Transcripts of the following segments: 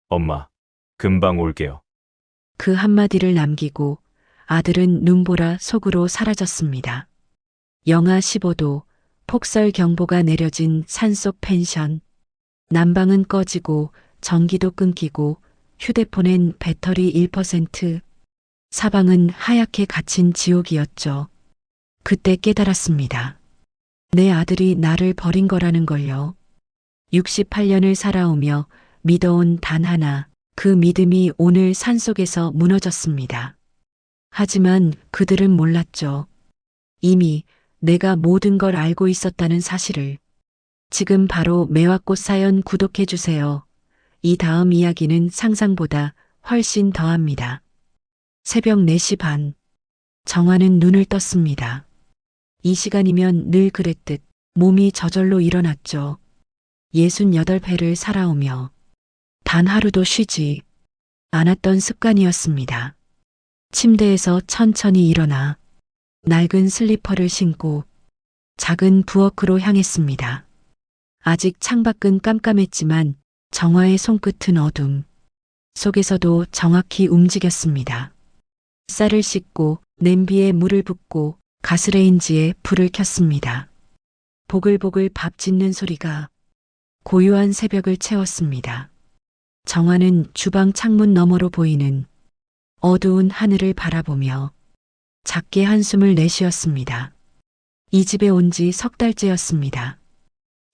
엄마, 금방 올게요. 그 한마디를 남기고 아들은 눈보라 속으로 사라졌습니다. 영하 15도, 폭설 경보가 내려진 산속 펜션. 난방은 꺼지고 전기도 끊기고 휴대폰엔 배터리 1%. 사방은 하얗게 갇힌 지옥이었죠. 그때 깨달았습니다. 내 아들이 나를 버린 거라는 걸요. 68년을 살아오며 믿어온 단 하나, 그 믿음이 오늘 산속에서 무너졌습니다. 하지만 그들은 몰랐죠. 이미 내가 모든 걸 알고 있었다는 사실을. 지금 바로 매화꽃 사연 구독해주세요. 이 다음 이야기는 상상보다 훨씬 더합니다. 새벽 4시 반. 정화는 눈을 떴습니다. 이 시간이면 늘 그랬듯 몸이 저절로 일어났죠. 68회를 살아오며 단 하루도 쉬지 않았던 습관이었습니다. 침대에서 천천히 일어나 낡은 슬리퍼를 신고 작은 부엌으로 향했습니다. 아직 창밖은 깜깜했지만 정화의 손끝은 어둠 속에서도 정확히 움직였습니다. 쌀을 씻고 냄비에 물을 붓고 가스레인지에 불을 켰습니다. 보글보글 밥 짓는 소리가 고요한 새벽을 채웠습니다. 정화는 주방 창문 너머로 보이는 어두운 하늘을 바라보며 작게 한숨을 내쉬었습니다. 이 집에 온 지 석 달째였습니다.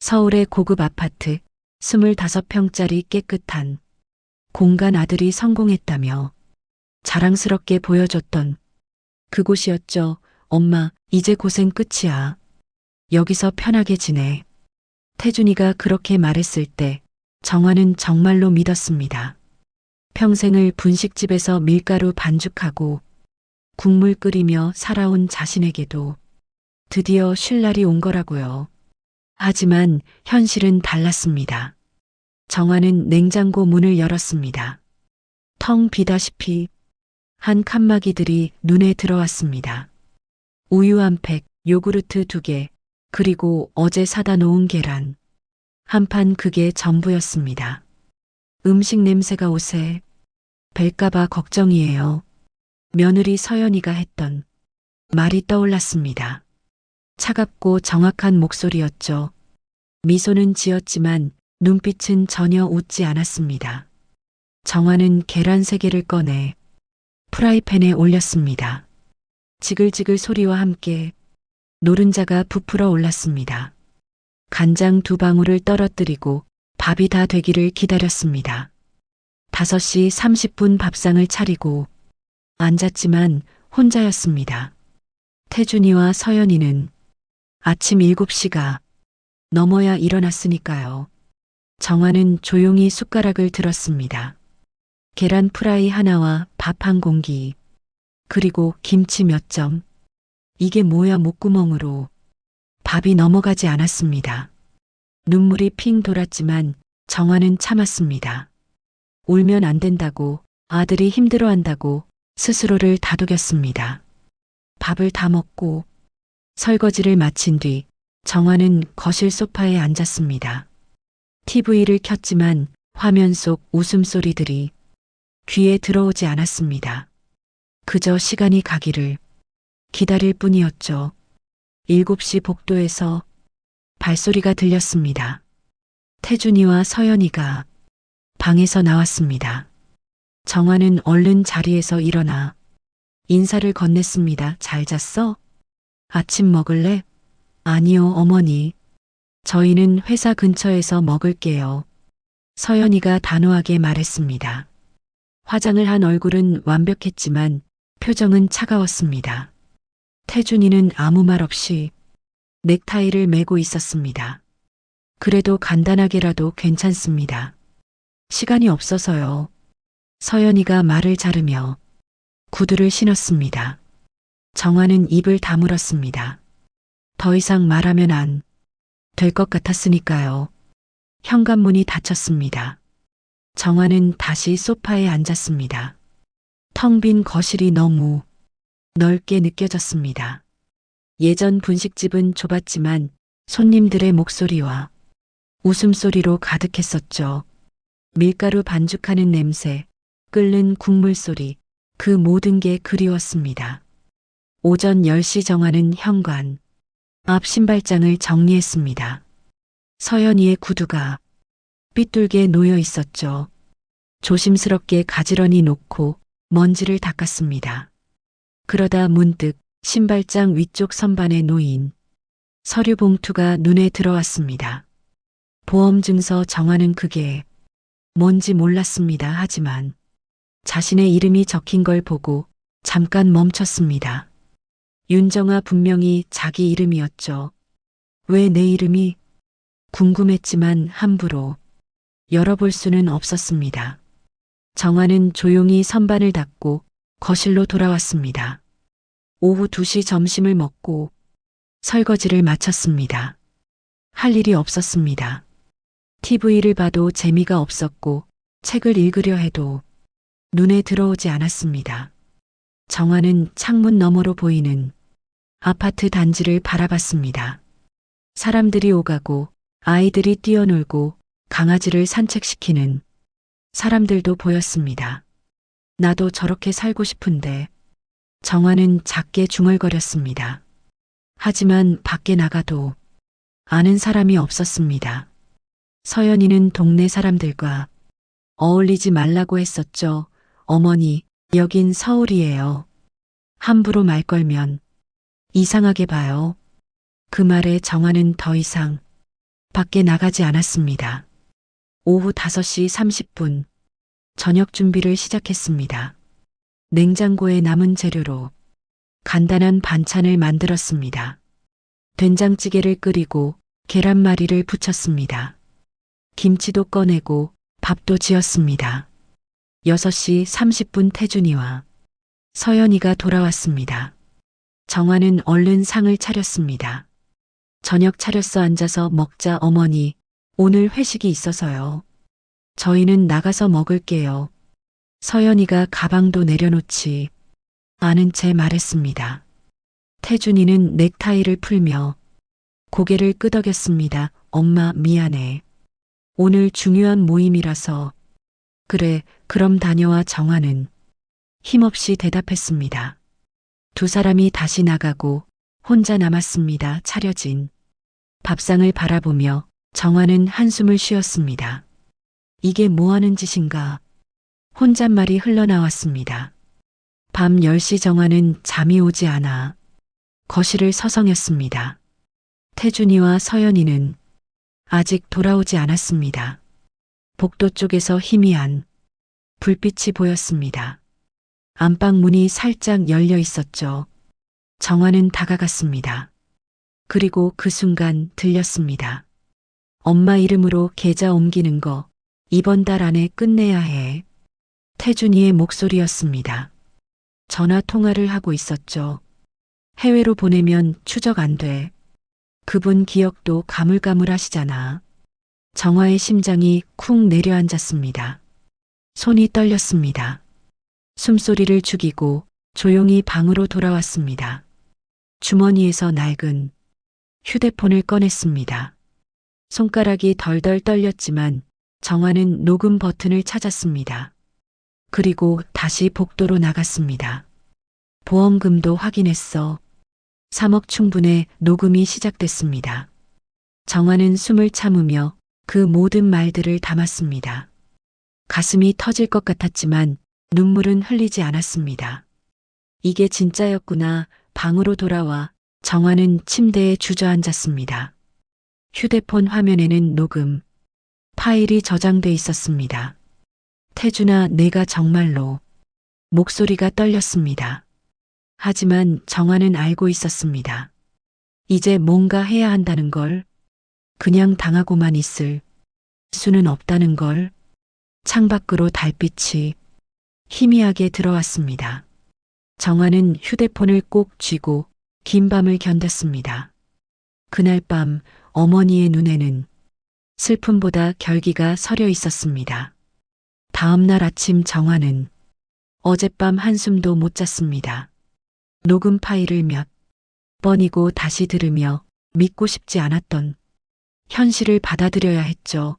서울의 고급 아파트 25평짜리 깨끗한 공간 아들이 성공했다며 자랑스럽게 보여줬던 그곳이었죠. 엄마, 이제 고생 끝이야. 여기서 편하게 지내. 태준이가 그렇게 말했을 때 정화는 정말로 믿었습니다. 평생을 분식집에서 밀가루 반죽하고 국물 끓이며 살아온 자신에게도 드디어 쉴 날이 온 거라고요. 하지만 현실은 달랐습니다. 정화는 냉장고 문을 열었습니다. 텅 비다시피 한 칸막이들이 눈에 들어왔습니다. 우유 한 팩, 요구르트 2개, 그리고 어제 사다 놓은 계란. 한 판 그게 전부였습니다. 음식 냄새가 옷에 뵐까봐 걱정이에요. 며느리 서연이가 했던 말이 떠올랐습니다. 차갑고 정확한 목소리였죠. 미소는 지었지만 눈빛은 전혀 웃지 않았습니다. 정화는 계란 3개를 꺼내 프라이팬에 올렸습니다. 지글지글 소리와 함께 노른자가 부풀어 올랐습니다. 간장 2방울을 떨어뜨리고 밥이 다 되기를 기다렸습니다. 5시 30분 밥상을 차리고 앉았지만 혼자였습니다. 태준이와 서연이는 아침 7시가 넘어야 일어났으니까요. 정화는 조용히 숟가락을 들었습니다. 계란 프라이 하나와 밥 한 공기, 그리고 김치 몇 점. 이게 뭐야 목구멍으로 밥이 넘어가지 않았습니다. 눈물이 핑 돌았지만 정화는 참았습니다. 울면 안 된다고, 아들이 힘들어한다고 스스로를 다독였습니다. 밥을 다 먹고 설거지를 마친 뒤 정화는 거실 소파에 앉았습니다. TV를 켰지만 화면 속 웃음소리들이 귀에 들어오지 않았습니다. 그저 시간이 가기를 기다릴 뿐이었죠. 7시 복도에서 발소리가 들렸습니다. 태준이와 서연이가 방에서 나왔습니다. 정화는 얼른 자리에서 일어나 인사를 건넸습니다. 잘 잤어? 아침 먹을래? 아니요, 어머니. 저희는 회사 근처에서 먹을게요. 서연이가 단호하게 말했습니다. 화장을 한 얼굴은 완벽했지만 표정은 차가웠습니다. 태준이는 아무 말 없이 넥타이를 매고 있었습니다. 그래도 간단하게라도 괜찮습니다. 시간이 없어서요. 서연이가 말을 자르며 구두를 신었습니다. 정화는 입을 다물었습니다. 더 이상 말하면 안 될 것 같았으니까요. 현관문이 닫혔습니다. 정화는 다시 소파에 앉았습니다. 텅 빈 거실이 너무 넓게 느껴졌습니다. 예전 분식집은 좁았지만 손님들의 목소리와 웃음소리로 가득했었죠. 밀가루 반죽하는 냄새, 끓는 국물 소리, 그 모든 게 그리웠습니다. 오전 10시 정하는 현관. 앞 신발장을 정리했습니다. 서연이의 구두가 삐뚤게 놓여 있었죠. 조심스럽게 가지런히 놓고 먼지를 닦았습니다. 그러다 문득 신발장 위쪽 선반에 놓인 서류 봉투가 눈에 들어왔습니다. 보험증서 정하는 그게 뭔지 몰랐습니다. 하지만 자신의 이름이 적힌 걸 보고 잠깐 멈췄습니다. 윤정아, 분명히 자기 이름이었죠. 왜 내 이름이? 궁금했지만 함부로 열어볼 수는 없었습니다. 정아는 조용히 선반을 닫고 거실로 돌아왔습니다. 오후 2시 점심을 먹고 설거지를 마쳤습니다. 할 일이 없었습니다. TV를 봐도 재미가 없었고 책을 읽으려 해도 눈에 들어오지 않았습니다. 정아는 창문 너머로 보이는 아파트 단지를 바라봤습니다. 사람들이 오가고 아이들이 뛰어놀고 강아지를 산책시키는 사람들도 보였습니다. 나도 저렇게 살고 싶은데. 정아는 작게 중얼거렸습니다. 하지만 밖에 나가도 아는 사람이 없었습니다. 서연이는 동네 사람들과 어울리지 말라고 했었죠. 어머니, 여긴 서울이에요. 함부로 말 걸면 이상하게 봐요. 그 말에 정아는 더 이상 밖에 나가지 않았습니다. 오후 5시 30분, 저녁 준비를 시작했습니다. 냉장고에 남은 재료로 간단한 반찬을 만들었습니다. 된장찌개를 끓이고 계란말이를 부쳤습니다. 김치도 꺼내고 밥도 지었습니다. 6시 30분 태준이와 서연이가 돌아왔습니다. 정아는 얼른 상을 차렸습니다. 저녁 차렸어, 앉아서 먹자. 어머니, 오늘 회식이 있어서요. 저희는 나가서 먹을게요. 서연이가 가방도 내려놓지 않은 채 말했습니다. 태준이는 넥타이를 풀며 고개를 끄덕였습니다. 엄마, 미안해. 오늘 중요한 모임이라서. 그래, 그럼 다녀와. 정아는 힘없이 대답했습니다. 두 사람이 다시 나가고 혼자 남았습니다. 차려진 밥상을 바라보며 정아는 한숨을 쉬었습니다. 이게 뭐 하는 짓인가? 혼잣말이 흘러나왔습니다. 밤 10시 정아는 잠이 오지 않아 거실을 서성였습니다. 태준이와 서연이는 아직 돌아오지 않았습니다. 복도 쪽에서 희미한 불빛이 보였습니다. 안방 문이 살짝 열려 있었죠. 정아는 다가갔습니다. 그리고 그 순간 들렸습니다. 엄마 이름으로 계좌 옮기는 거 이번 달 안에 끝내야 해. 태준이의 목소리였습니다. 전화 통화를 하고 있었죠. 해외로 보내면 추적 안 돼. 그분 기억도 가물가물하시잖아. 정아의 심장이 쿵 내려앉았습니다. 손이 떨렸습니다. 숨소리를 죽이고 조용히 방으로 돌아왔습니다. 주머니에서 낡은 휴대폰을 꺼냈습니다. 손가락이 덜덜 떨렸지만 정아는 녹음 버튼을 찾았습니다. 그리고 다시 복도로 나갔습니다. 보험금도 확인했어. 3억 충분에 녹음이 시작됐습니다. 정아는 숨을 참으며 그 모든 말들을 담았습니다. 가슴이 터질 것 같았지만 눈물은 흘리지 않았습니다. 이게 진짜였구나. 방으로 돌아와 정아는 침대에 주저앉았습니다. 휴대폰 화면에는 녹음 파일이 저장돼 있었습니다. 태준아, 내가 정말로. 목소리가 떨렸습니다. 하지만 정아는 알고 있었습니다. 이제 뭔가 해야 한다는 걸. 그냥 당하고만 있을 수는 없다는 걸. 창밖으로 달빛이 희미하게 들어왔습니다. 정아는 휴대폰을 꼭 쥐고 긴 밤을 견뎠습니다. 그날 밤 어머니의 눈에는 슬픔보다 결기가 서려 있었습니다. 다음 날 아침 정아는 어젯밤 한숨도 못 잤습니다. 녹음 파일을 몇 번이고 다시 들으며 믿고 싶지 않았던 현실을 받아들여야 했죠.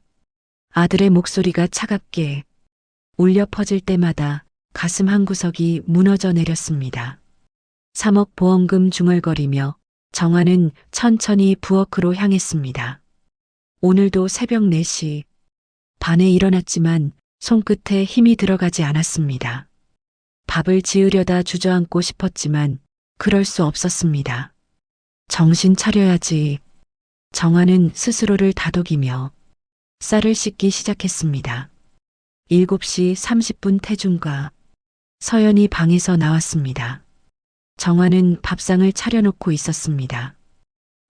아들의 목소리가 차갑게 울려 퍼질 때마다 가슴 한구석이 무너져 내렸습니다. 3억 보험금 중얼거리며 정화는 천천히 부엌으로 향했습니다. 오늘도 새벽 4시 반에 일어났지만 손끝에 힘이 들어가지 않았습니다. 밥을 지으려다 주저앉고 싶었지만 그럴 수 없었습니다. 정신 차려야지. 정화는 스스로를 다독이며 쌀을 씻기 시작했습니다. 7시 30분 태준과 서연이 방에서 나왔습니다. 정화는 밥상을 차려놓고 있었습니다.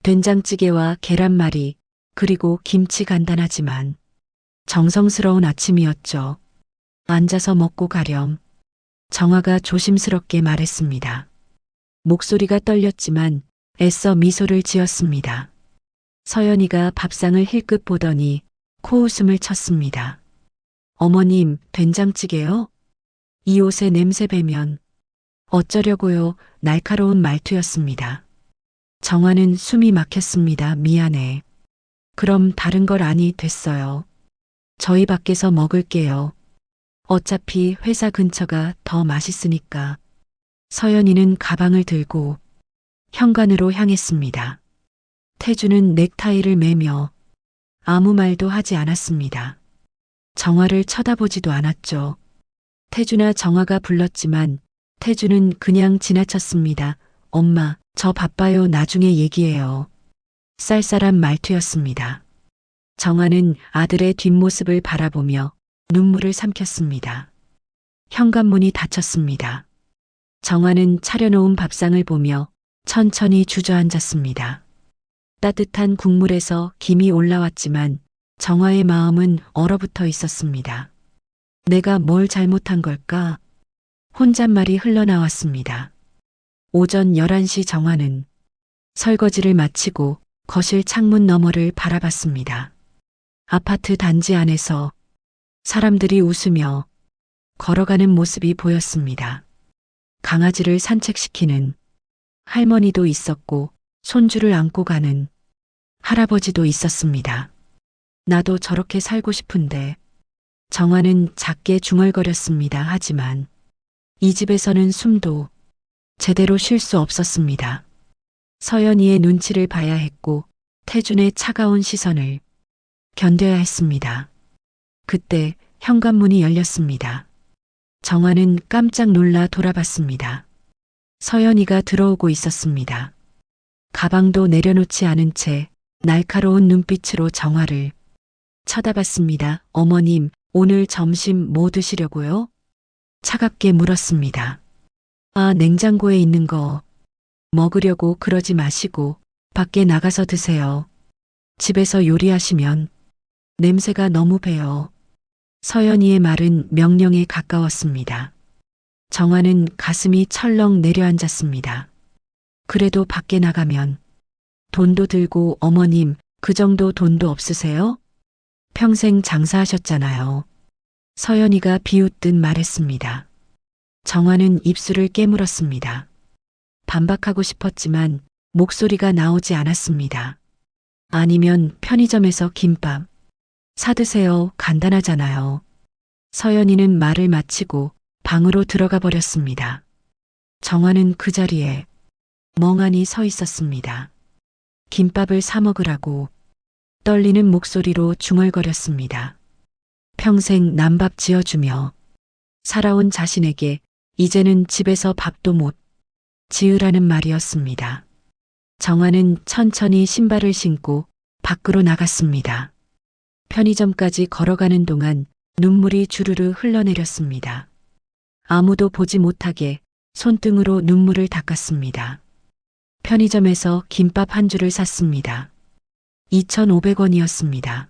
된장찌개와 계란말이 그리고 김치 간단하지만 정성스러운 아침이었죠. 앉아서 먹고 가렴. 정화가 조심스럽게 말했습니다. 목소리가 떨렸지만 애써 미소를 지었습니다. 서연이가 밥상을 힐끗 보더니 코웃음을 쳤습니다. 어머님, 된장찌개요? 이 옷에 냄새 배면 어쩌려고요? 날카로운 말투였습니다. 정화는 숨이 막혔습니다. 미안해. 그럼 다른 걸 아니 됐어요. 저희 밖에서 먹을게요. 어차피 회사 근처가 더 맛있으니까. 서연이는 가방을 들고 현관으로 향했습니다. 태주는 넥타이를 매며 아무 말도 하지 않았습니다. 정화를 쳐다보지도 않았죠. 태주나 정화가 불렀지만 태주는 그냥 지나쳤습니다. 엄마, 저 바빠요. 나중에 얘기해요. 쌀쌀한 말투였습니다. 정화는 아들의 뒷모습을 바라보며 눈물을 삼켰습니다. 현관문이 닫혔습니다. 정화는 차려놓은 밥상을 보며 천천히 주저앉았습니다. 따뜻한 국물에서 김이 올라왔지만 정화의 마음은 얼어붙어 있었습니다. 내가 뭘 잘못한 걸까? 혼잣말이 흘러나왔습니다. 오전 11시 정화는 설거지를 마치고 거실 창문 너머를 바라봤습니다. 아파트 단지 안에서 사람들이 웃으며 걸어가는 모습이 보였습니다. 강아지를 산책시키는 할머니도 있었고 손주를 안고 가는 할아버지도 있었습니다. 나도 저렇게 살고 싶은데. 정화는 작게 중얼거렸습니다. 하지만 이 집에서는 숨도 제대로 쉴 수 없었습니다. 서연이의 눈치를 봐야 했고 태준의 차가운 시선을 견뎌야 했습니다. 그때 현관문이 열렸습니다. 정화는 깜짝 놀라 돌아봤습니다. 서연이가 들어오고 있었습니다. 가방도 내려놓지 않은 채 날카로운 눈빛으로 정화를 쳐다봤습니다. 어머님, 오늘 점심 뭐 드시려고요? 차갑게 물었습니다. 아, 냉장고에 있는 거 먹으려고. 그러지 마시고 밖에 나가서 드세요. 집에서 요리하시면 냄새가 너무 배요. 서연이의 말은 명령에 가까웠습니다. 정화는 가슴이 철렁 내려앉았습니다. 그래도 밖에 나가면 돈도 들고. 어머님, 그 정도 돈도 없으세요? 평생 장사하셨잖아요. 서연이가 비웃듯 말했습니다. 정화는 입술을 깨물었습니다. 반박하고 싶었지만 목소리가 나오지 않았습니다. 아니면 편의점에서 김밥 사드세요. 간단하잖아요. 서연이는 말을 마치고 방으로 들어가 버렸습니다. 정화는 그 자리에 멍하니 서 있었습니다. 김밥을 사 먹으라고 떨리는 목소리로 중얼거렸습니다. 평생 남밥 지어주며 살아온 자신에게 이제는 집에서 밥도 못 지으라는 말이었습니다. 정화는 천천히 신발을 신고 밖으로 나갔습니다. 편의점까지 걸어가는 동안 눈물이 주르르 흘러내렸습니다. 아무도 보지 못하게 손등으로 눈물을 닦았습니다. 편의점에서 김밥 한 줄을 샀습니다. 2,500원이었습니다.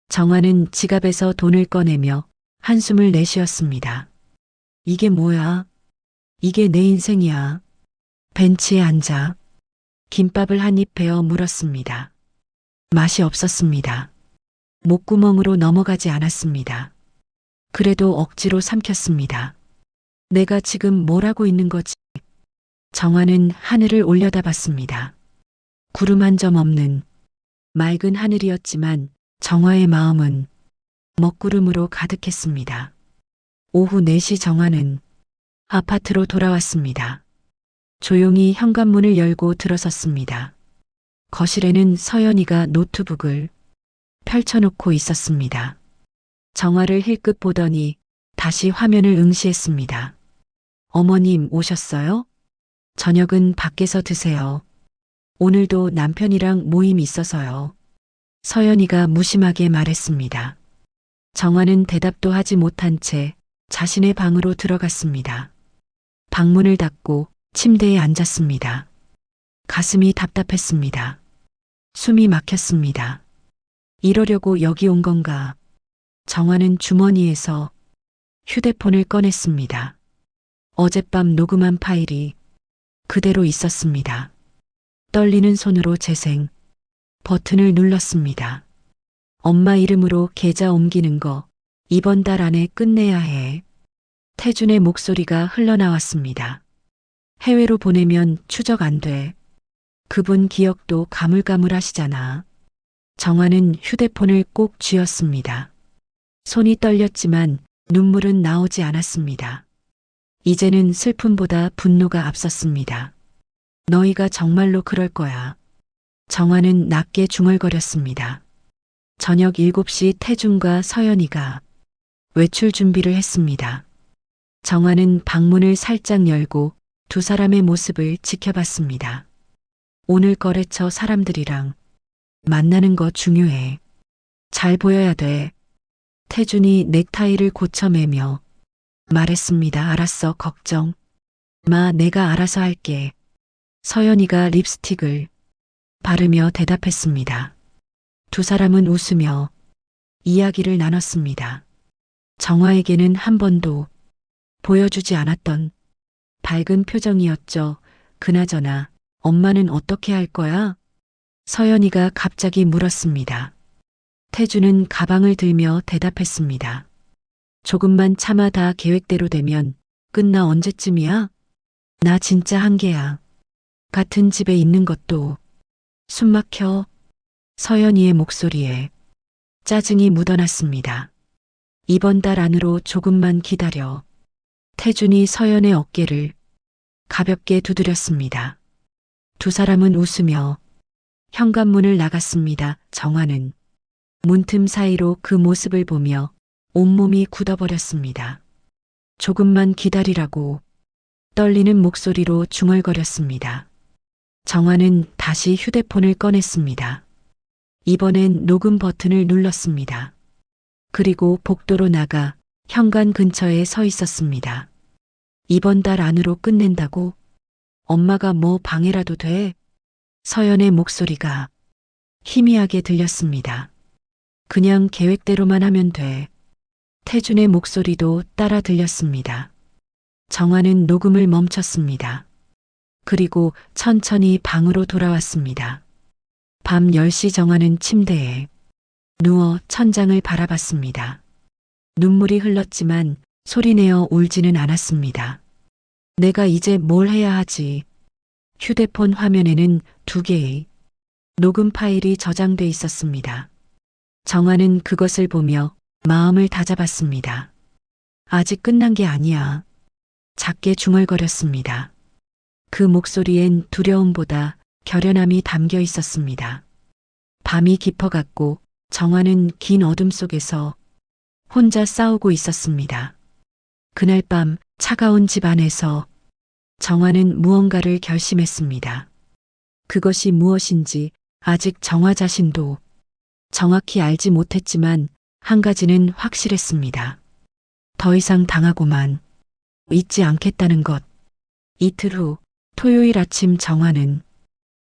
정화는 지갑에서 돈을 꺼내며 한숨을 내쉬었습니다. 이게 뭐야? 이게 내 인생이야. 벤치에 앉아 김밥을 한 입 베어 물었습니다. 맛이 없었습니다. 목구멍으로 넘어가지 않았습니다. 그래도 억지로 삼켰습니다. 내가 지금 뭘 하고 있는 거지? 정화는 하늘을 올려다봤습니다. 구름 한 점 없는 맑은 하늘이었지만 정화의 마음은 먹구름으로 가득했습니다. 오후 4시 정화는 아파트로 돌아왔습니다. 조용히 현관문을 열고 들어섰습니다. 거실에는 서연이가 노트북을 펼쳐놓고 있었습니다. 정화를 힐끗 보더니 다시 화면을 응시했습니다. 어머님 오셨어요? 저녁은 밖에서 드세요. 오늘도 남편이랑 모임 있어서요. 서연이가 무심하게 말했습니다. 정화는 대답도 하지 못한 채 자신의 방으로 들어갔습니다. 방문을 닫고 침대에 앉았습니다. 가슴이 답답했습니다. 숨이 막혔습니다. 이러려고 여기 온 건가? 정화는 주머니에서 휴대폰을 꺼냈습니다. 어젯밤 녹음한 파일이 그대로 있었습니다. 떨리는 손으로 재생 버튼을 눌렀습니다. 엄마 이름으로 계좌 옮기는 거 이번 달 안에 끝내야 해. 태준의 목소리가 흘러나왔습니다. 해외로 보내면 추적 안 돼. 그분 기억도 가물가물하시잖아. 정화는 휴대폰을 꼭 쥐었습니다. 손이 떨렸지만 눈물은 나오지 않았습니다. 이제는 슬픔보다 분노가 앞섰습니다. 너희가 정말로 그럴 거야. 정화는 낮게 중얼거렸습니다. 저녁 7시 태준과 서연이가 외출 준비를 했습니다. 정화는 방문을 살짝 열고 두 사람의 모습을 지켜봤습니다. 오늘 거래처 사람들이랑 만나는 거 중요해. 잘 보여야 돼. 태준이 넥타이를 고쳐매며 말했습니다. 알았어, 걱정 마, 내가 알아서 할게. 서연이가 립스틱을 바르며 대답했습니다. 두 사람은 웃으며 이야기를 나눴습니다. 정화에게는 한 번도 보여주지 않았던 밝은 표정이었죠. 그나저나 엄마는 어떻게 할 거야? 서연이가 갑자기 물었습니다. 태준은 가방을 들며 대답했습니다. 조금만 참아, 다 계획대로 되면 끝나. 언제쯤이야? 나 진짜 한계야. 같은 집에 있는 것도 숨막혀. 서연이의 목소리에 짜증이 묻어났습니다. 이번 달 안으로 조금만 기다려. 태준이 서연의 어깨를 가볍게 두드렸습니다. 두 사람은 웃으며 현관문을 나갔습니다. 정화는 문틈 사이로 그 모습을 보며 온몸이 굳어버렸습니다. 조금만 기다리라고 떨리는 목소리로 중얼거렸습니다. 정화는 다시 휴대폰을 꺼냈습니다. 이번엔 녹음 버튼을 눌렀습니다. 그리고 복도로 나가 현관 근처에 서 있었습니다. 이번 달 안으로 끝낸다고? 엄마가 뭐 방해라도 돼? 서연의 목소리가 희미하게 들렸습니다. 그냥 계획대로만 하면 돼. 태준의 목소리도 따라 들렸습니다. 정화는 녹음을 멈췄습니다. 그리고 천천히 방으로 돌아왔습니다. 밤 10시 정화는 침대에 누워 천장을 바라봤습니다. 눈물이 흘렀지만 소리내어 울지는 않았습니다. 내가 이제 뭘 해야 하지? 휴대폰 화면에는 2개의 녹음 파일이 저장돼 있었습니다. 정화는 그것을 보며 마음을 다잡았습니다. 아직 끝난 게 아니야. 작게 중얼거렸습니다. 그 목소리엔 두려움보다 결연함이 담겨 있었습니다. 밤이 깊어갔고 정화는 긴 어둠 속에서 혼자 싸우고 있었습니다. 그날 밤 차가운 집 안에서 정화는 무언가를 결심했습니다. 그것이 무엇인지 아직 정화 자신도 정확히 알지 못했지만 한 가지는 확실했습니다. 더 이상 당하고만 있지 않겠다는 것. 이틀 후 토요일 아침 정화는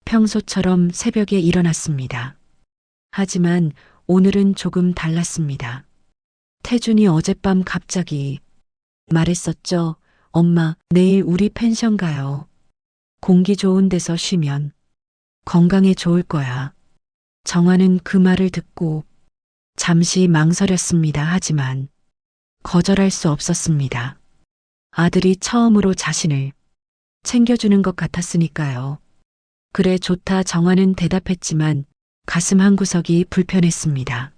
평소처럼 새벽에 일어났습니다. 하지만 오늘은 조금 달랐습니다. 태준이 어젯밤 갑자기 말했었죠. 엄마, 내일 우리 펜션 가요. 공기 좋은 데서 쉬면 건강에 좋을 거야. 정화는 그 말을 듣고 잠시 망설였습니다. 하지만 거절할 수 없었습니다. 아들이 처음으로 자신을 챙겨주는 것 같았으니까요. 그래, 좋다. 정화는 대답했지만 가슴 한구석이 불편했습니다.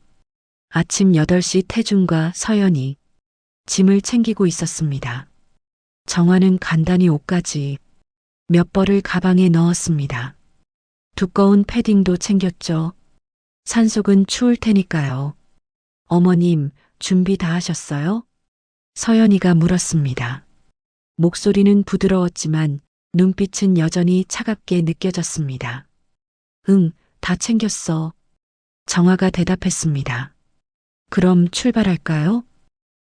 아침 8시 태준과 서연이 짐을 챙기고 있었습니다. 정화는 간단히 옷까지 몇 벌을 가방에 넣었습니다. 두꺼운 패딩도 챙겼죠. 산속은 추울 테니까요. 어머님, 준비 다 하셨어요? 서연이가 물었습니다. 목소리는 부드러웠지만 눈빛은 여전히 차갑게 느껴졌습니다. 응, 다 챙겼어. 정화가 대답했습니다. 그럼 출발할까요?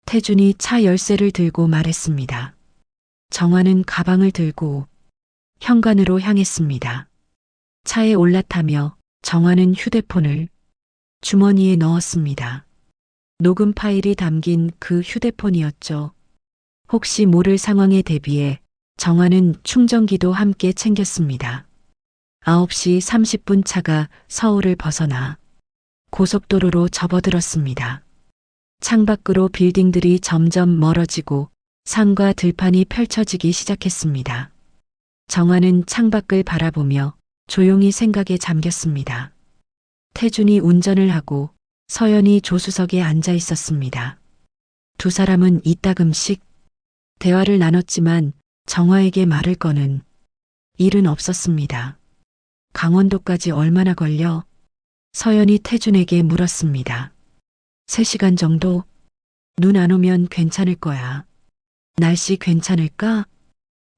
태준이 차 열쇠를 들고 말했습니다. 정화는 가방을 들고 현관으로 향했습니다. 차에 올라타며 정화는 휴대폰을 주머니에 넣었습니다. 녹음 파일이 담긴 그 휴대폰이었죠. 혹시 모를 상황에 대비해 정화는 충전기도 함께 챙겼습니다. 9시 30분 차가 서울을 벗어나 고속도로로 접어들었습니다. 창밖으로 빌딩들이 점점 멀어지고 산과 들판이 펼쳐지기 시작했습니다. 정화는 창밖을 바라보며 조용히 생각에 잠겼습니다. 태준이 운전을 하고 서연이 조수석에 앉아 있었습니다. 두 사람은 이따금씩 대화를 나눴지만 정화에게 말을 거는 일은 없었습니다. 강원도까지 얼마나 걸려? 서연이 태준에게 물었습니다. 3시간 정도? 눈 안 오면 괜찮을 거야. 날씨 괜찮을까?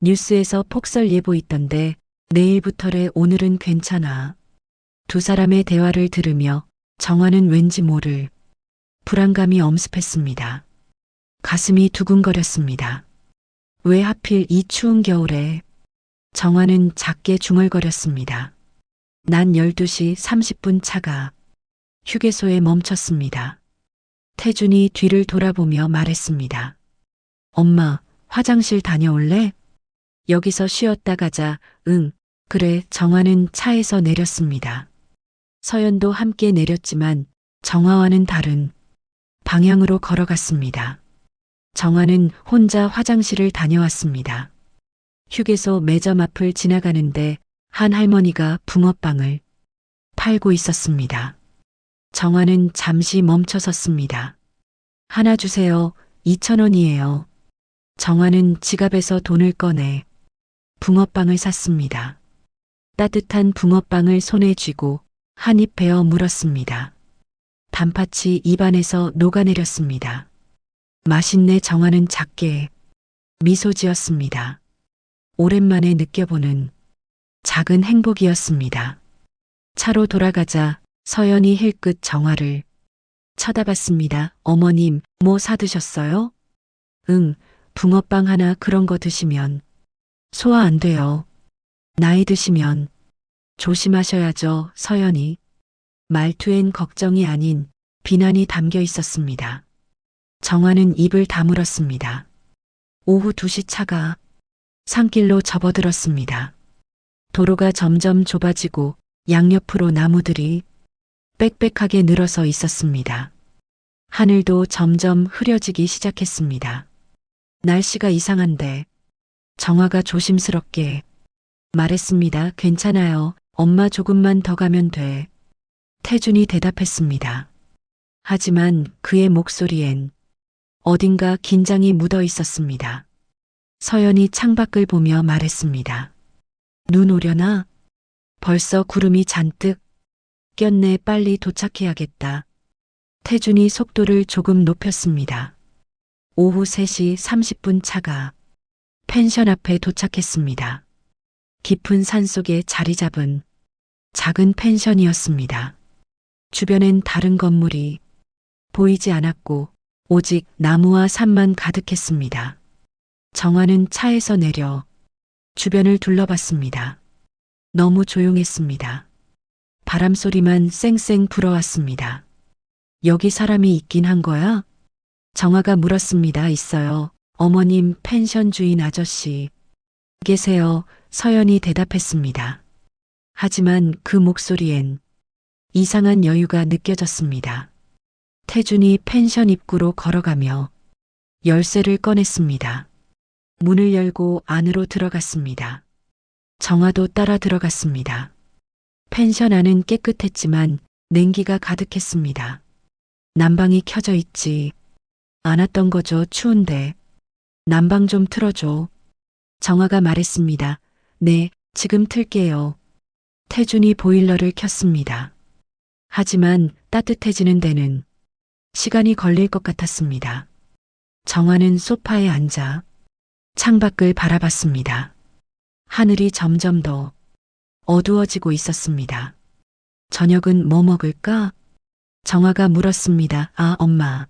뉴스에서 폭설 예보 있던데 내일부터래. 오늘은 괜찮아. 두 사람의 대화를 들으며 정화는 왠지 모를 불안감이 엄습했습니다. 가슴이 두근거렸습니다. 왜 하필 이 추운 겨울에? 정화는 작게 중얼거렸습니다. 난 12시 30분 차가 휴게소에 멈췄습니다. 태준이 뒤를 돌아보며 말했습니다. 엄마, 화장실 다녀올래? 여기서 쉬었다 가자. 응, 그래. 정화는 차에서 내렸습니다. 서연도 함께 내렸지만 정화와는 다른 방향으로 걸어갔습니다. 정화는 혼자 화장실을 다녀왔습니다. 휴게소 매점 앞을 지나가는데 한 할머니가 붕어빵을 팔고 있었습니다. 정화는 잠시 멈춰 섰습니다. 하나 주세요. 2,000원이에요. 정화는 지갑에서 돈을 꺼내 붕어빵을 샀습니다. 따뜻한 붕어빵을 손에 쥐고 한 입 베어 물었습니다. 단팥이 입안에서 녹아내렸습니다. 맛있네. 정화는 작게 미소 지었습니다. 오랜만에 느껴보는 작은 행복이었습니다. 차로 돌아가자 서연이 힐끗 정화를 쳐다봤습니다. 어머님, 뭐 사드셨어요? 응, 붕어빵 하나. 그런 거 드시면 소화 안 돼요. 나이 드시면 조심하셔야죠. 서연이 말투엔 걱정이 아닌 비난이 담겨 있었습니다. 정화는 입을 다물었습니다. 오후 2시 차가 산길로 접어들었습니다. 도로가 점점 좁아지고 양옆으로 나무들이 빽빽하게 늘어서 있었습니다. 하늘도 점점 흐려지기 시작했습니다. 날씨가 이상한데 정화가 조심스럽게 말했습니다. 괜찮아요. 엄마 조금만 더 가면 돼. 태준이 대답했습니다. 하지만 그의 목소리엔 어딘가 긴장이 묻어 있었습니다. 서연이 창밖을 보며 말했습니다. 눈 오려나? 벌써 구름이 잔뜩 꼈네. 빨리 도착해야겠다. 태준이 속도를 조금 높였습니다. 오후 3시 30분 차가 펜션 앞에 도착했습니다. 깊은 산속에 자리 잡은 작은 펜션이었습니다. 주변엔 다른 건물이 보이지 않았고 오직 나무와 산만 가득했습니다. 정화는 차에서 내려 주변을 둘러봤습니다. 너무 조용했습니다. 바람 소리만 쌩쌩 불어왔습니다. 여기 사람이 있긴 한 거야? 정화가 물었습니다. 있어요. 어머님, 펜션 주인 아저씨 계세요. 서연이 대답했습니다. 하지만 그 목소리엔 이상한 여유가 느껴졌습니다. 태준이 펜션 입구로 걸어가며 열쇠를 꺼냈습니다. 문을 열고 안으로 들어갔습니다. 정화도 따라 들어갔습니다. 펜션 안은 깨끗했지만 냉기가 가득했습니다. 난방이 켜져 있지 않았던 거죠. 추운데. 난방 좀 틀어줘. 정화가 말했습니다. 네, 지금 틀게요. 태준이 보일러를 켰습니다. 하지만 따뜻해지는 데는 시간이 걸릴 것 같았습니다. 정화는 소파에 앉아 창밖을 바라봤습니다. 하늘이 점점 더 어두워지고 있었습니다. 저녁은 뭐 먹을까? 정화가 물었습니다. 아, 엄마.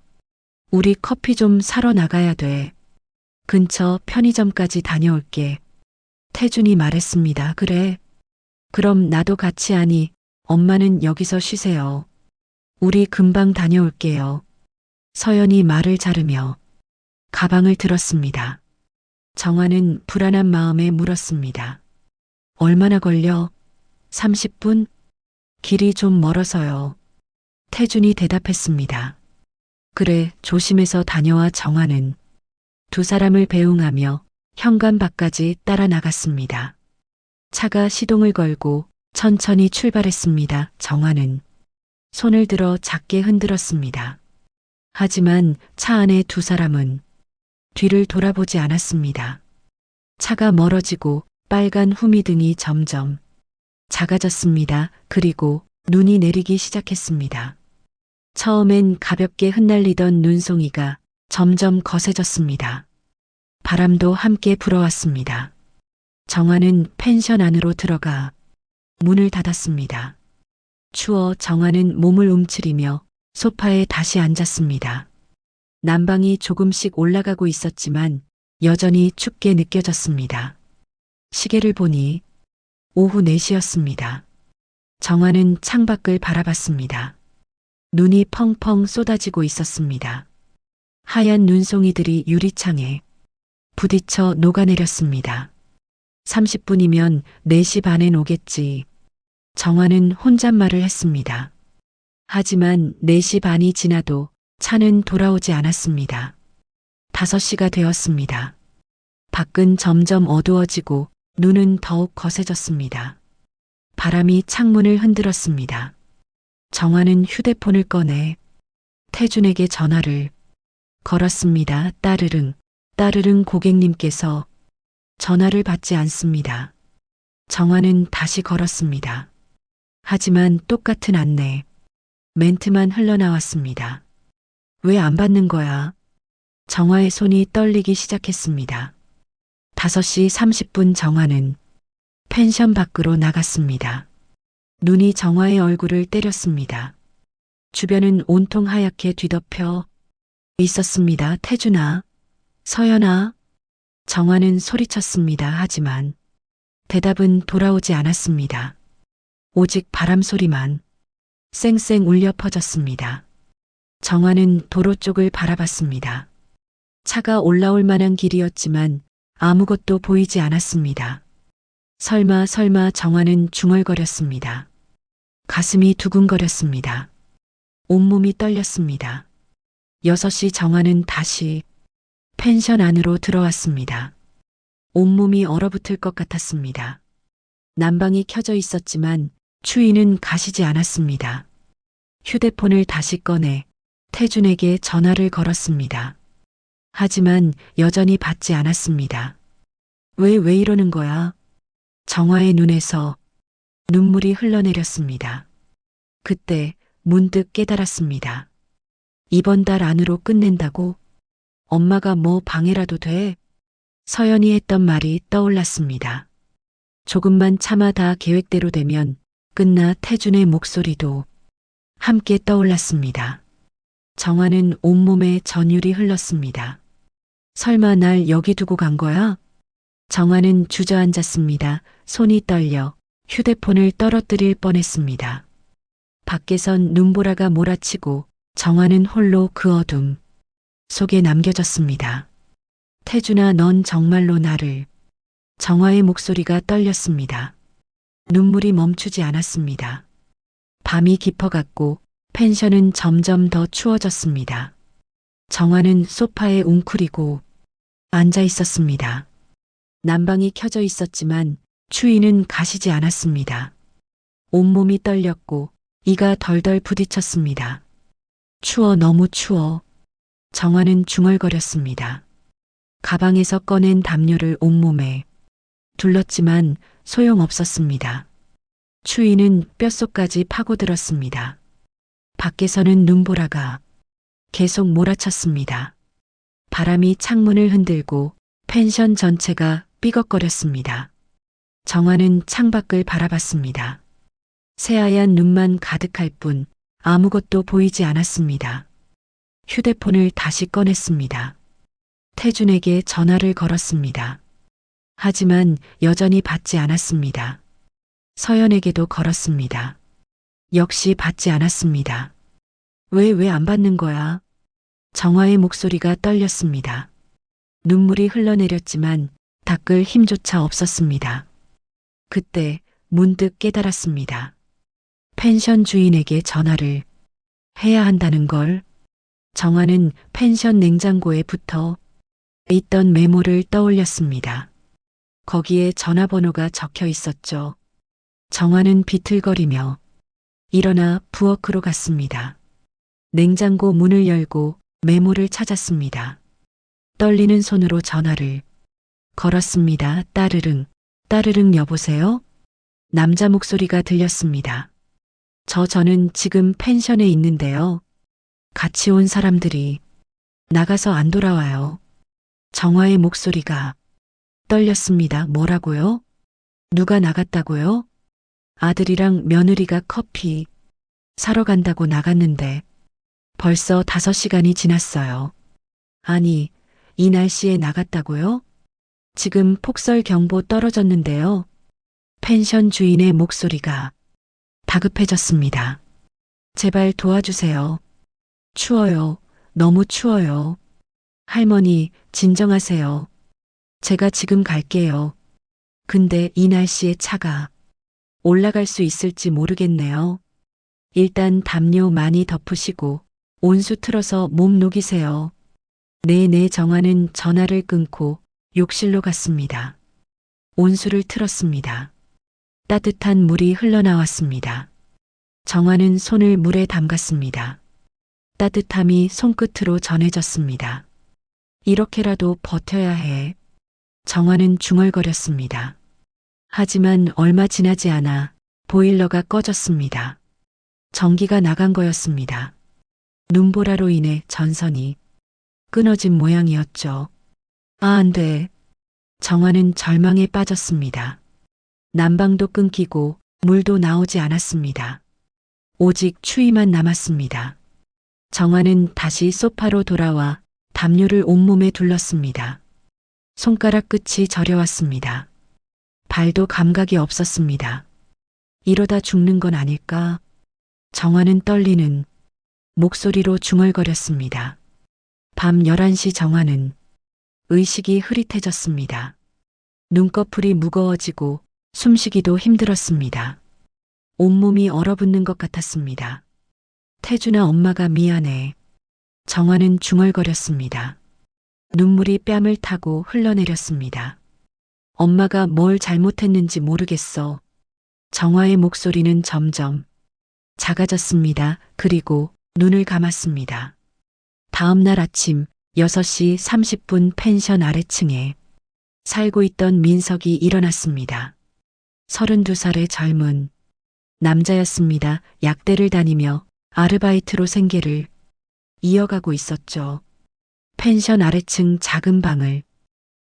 우리 커피 좀 사러 나가야 돼. 근처 편의점까지 다녀올게. 태준이 말했습니다. 그래. 그럼 나도 같이 하니 엄마는 여기서 쉬세요. 우리 금방 다녀올게요. 서연이 말을 자르며 가방을 들었습니다. 정화는 불안한 마음에 물었습니다. 얼마나 걸려? 30분? 길이 좀 멀어서요. 태준이 대답했습니다. 그래, 조심해서 다녀와. 정화는 두 사람을 배웅하며 현관 밖까지 따라 나갔습니다. 차가 시동을 걸고 천천히 출발했습니다. 정화는 손을 들어 작게 흔들었습니다. 하지만 차 안에 두 사람은 뒤를 돌아보지 않았습니다. 차가 멀어지고 빨간 후미등이 점점 작아졌습니다. 그리고 눈이 내리기 시작했습니다. 처음엔 가볍게 흩날리던 눈송이가 점점 거세졌습니다. 바람도 함께 불어왔습니다. 정화는 펜션 안으로 들어가 문을 닫았습니다. 추워 정화는 몸을 움츠리며 소파에 다시 앉았습니다. 난방이 조금씩 올라가고 있었지만 여전히 춥게 느껴졌습니다. 시계를 보니 오후 4시였습니다. 정화는 창밖을 바라봤습니다. 눈이 펑펑 쏟아지고 있었습니다. 하얀 눈송이들이 유리창에 부딪혀 녹아내렸습니다. 30분이면 4시 반엔 오겠지. 정화는 혼잣말을 했습니다. 하지만 4시 반이 지나도 차는 돌아오지 않았습니다. 5시가 되었습니다. 밖은 점점 어두워지고 눈은 더욱 거세졌습니다. 바람이 창문을 흔들었습니다. 정화는 휴대폰을 꺼내 태준에게 전화를 걸었습니다. 따르릉, 따르릉. 고객님께서 전화를 받지 않습니다. 정화는 다시 걸었습니다. 하지만 똑같은 안내, 멘트만 흘러나왔습니다. 왜 안 받는 거야? 정화의 손이 떨리기 시작했습니다. 5시 30분 정화는 펜션 밖으로 나갔습니다. 눈이 정화의 얼굴을 때렸습니다. 주변은 온통 하얗게 뒤덮여 있었습니다. 태준아, 서연아. 정화는 소리쳤습니다. 하지만 대답은 돌아오지 않았습니다. 오직 바람 소리만 쌩쌩 울려 퍼졌습니다. 정화는 도로 쪽을 바라봤습니다. 차가 올라올 만한 길이었지만 아무것도 보이지 않았습니다. 설마 정화는 중얼거렸습니다. 가슴이 두근거렸습니다. 온몸이 떨렸습니다. 6시 정화는 다시 펜션 안으로 들어왔습니다. 온몸이 얼어붙을 것 같았습니다. 난방이 켜져 있었지만 추위는 가시지 않았습니다. 휴대폰을 다시 꺼내 태준에게 전화를 걸었습니다. 하지만 여전히 받지 않았습니다. 왜 이러는 거야? 정화의 눈에서 눈물이 흘러내렸습니다. 그때 문득 깨달았습니다. 이번 달 안으로 끝낸다고? 엄마가 뭐 방해라도 돼? 서연이 했던 말이 떠올랐습니다. 조금만 참아 다 계획대로 되면 끝나. 태준의 목소리도 함께 떠올랐습니다. 정화는 온몸에 전율이 흘렀습니다. 설마 날 여기 두고 간 거야? 정화는 주저앉았습니다. 손이 떨려 휴대폰을 떨어뜨릴 뻔했습니다. 밖에선 눈보라가 몰아치고 정화는 홀로 그 어둠 속에 남겨졌습니다. 태준아, 넌 정말로 나를. 정화의 목소리가 떨렸습니다. 눈물이 멈추지 않았습니다. 밤이 깊어갔고 펜션은 점점 더 추워졌습니다. 정화는 소파에 웅크리고 앉아 있었습니다. 난방이 켜져 있었지만 추위는 가시지 않았습니다. 온몸이 떨렸고 이가 덜덜 부딪혔습니다. 추워, 너무 추워. 정화는 중얼거렸습니다. 가방에서 꺼낸 담요를 온몸에 둘렀지만 소용없었습니다. 추위는 뼛속까지 파고들었습니다. 밖에서는 눈보라가 계속 몰아쳤습니다. 바람이 창문을 흔들고 펜션 전체가 삐걱거렸습니다. 정화는 창밖을 바라봤습니다. 새하얀 눈만 가득할 뿐 아무것도 보이지 않았습니다. 휴대폰을 다시 꺼냈습니다. 태준에게 전화를 걸었습니다. 하지만 여전히 받지 않았습니다. 서연에게도 걸었습니다. 역시 받지 않았습니다. 왜 안 받는 거야? 정화의 목소리가 떨렸습니다. 눈물이 흘러내렸지만 닦을 힘조차 없었습니다. 그때 문득 깨달았습니다. 펜션 주인에게 전화를 해야 한다는 걸. 정화는 펜션 냉장고에 붙어 있던 메모를 떠올렸습니다. 거기에 전화번호가 적혀 있었죠. 정화는 비틀거리며 일어나 부엌으로 갔습니다. 냉장고 문을 열고 메모를 찾았습니다. 떨리는 손으로 전화를 걸었습니다. 따르릉, 따르릉 여보세요? 남자 목소리가 들렸습니다. 저는 지금 펜션에 있는데요. 같이 온 사람들이 나가서 안 돌아와요. 정화의 목소리가 떨렸습니다. 뭐라고요? 누가 나갔다고요? 아들이랑 며느리가 커피 사러 간다고 나갔는데 벌써 5시간이 지났어요. 아니, 이 날씨에 나갔다고요? 지금 폭설 경보 떨어졌는데요. 펜션 주인의 목소리가 다급해졌습니다. 제발 도와주세요. 추워요. 너무 추워요. 할머니, 진정하세요. 제가 지금 갈게요. 근데 이 날씨에 차가 올라갈 수 있을지 모르겠네요. 일단 담요 많이 덮으시고 온수 틀어서 몸 녹이세요. 네, 정화는 전화를 끊고 욕실로 갔습니다. 온수를 틀었습니다. 따뜻한 물이 흘러나왔습니다. 정화는 손을 물에 담갔습니다. 따뜻함이 손끝으로 전해졌습니다. 이렇게라도 버텨야 해. 정화는 중얼거렸습니다. 하지만 얼마 지나지 않아 보일러가 꺼졌습니다. 전기가 나간 거였습니다. 눈보라로 인해 전선이 끊어진 모양이었죠. 안 돼. 정화는 절망에 빠졌습니다. 난방도 끊기고 물도 나오지 않았습니다. 오직 추위만 남았습니다. 정화는 다시 소파로 돌아와 담요를 온몸에 둘렀습니다. 손가락 끝이 저려왔습니다. 발도 감각이 없었습니다. 이러다 죽는 건 아닐까? 정화는 떨리는 목소리로 중얼거렸습니다. 밤 11시 정화는 의식이 흐릿해졌습니다. 눈꺼풀이 무거워지고 숨쉬기도 힘들었습니다. 온몸이 얼어붙는 것 같았습니다. 태준아, 엄마가 미안해. 정화는 중얼거렸습니다. 눈물이 뺨을 타고 흘러내렸습니다. 엄마가 뭘 잘못했는지 모르겠어. 정화의 목소리는 점점 작아졌습니다. 그리고 눈을 감았습니다. 다음 날 아침 6시 30분 펜션 아래층에 살고 있던 민석이 일어났습니다. 32살의 젊은 남자였습니다. 약대를 다니며 아르바이트로 생계를 이어가고 있었죠. 펜션 아래층 작은 방을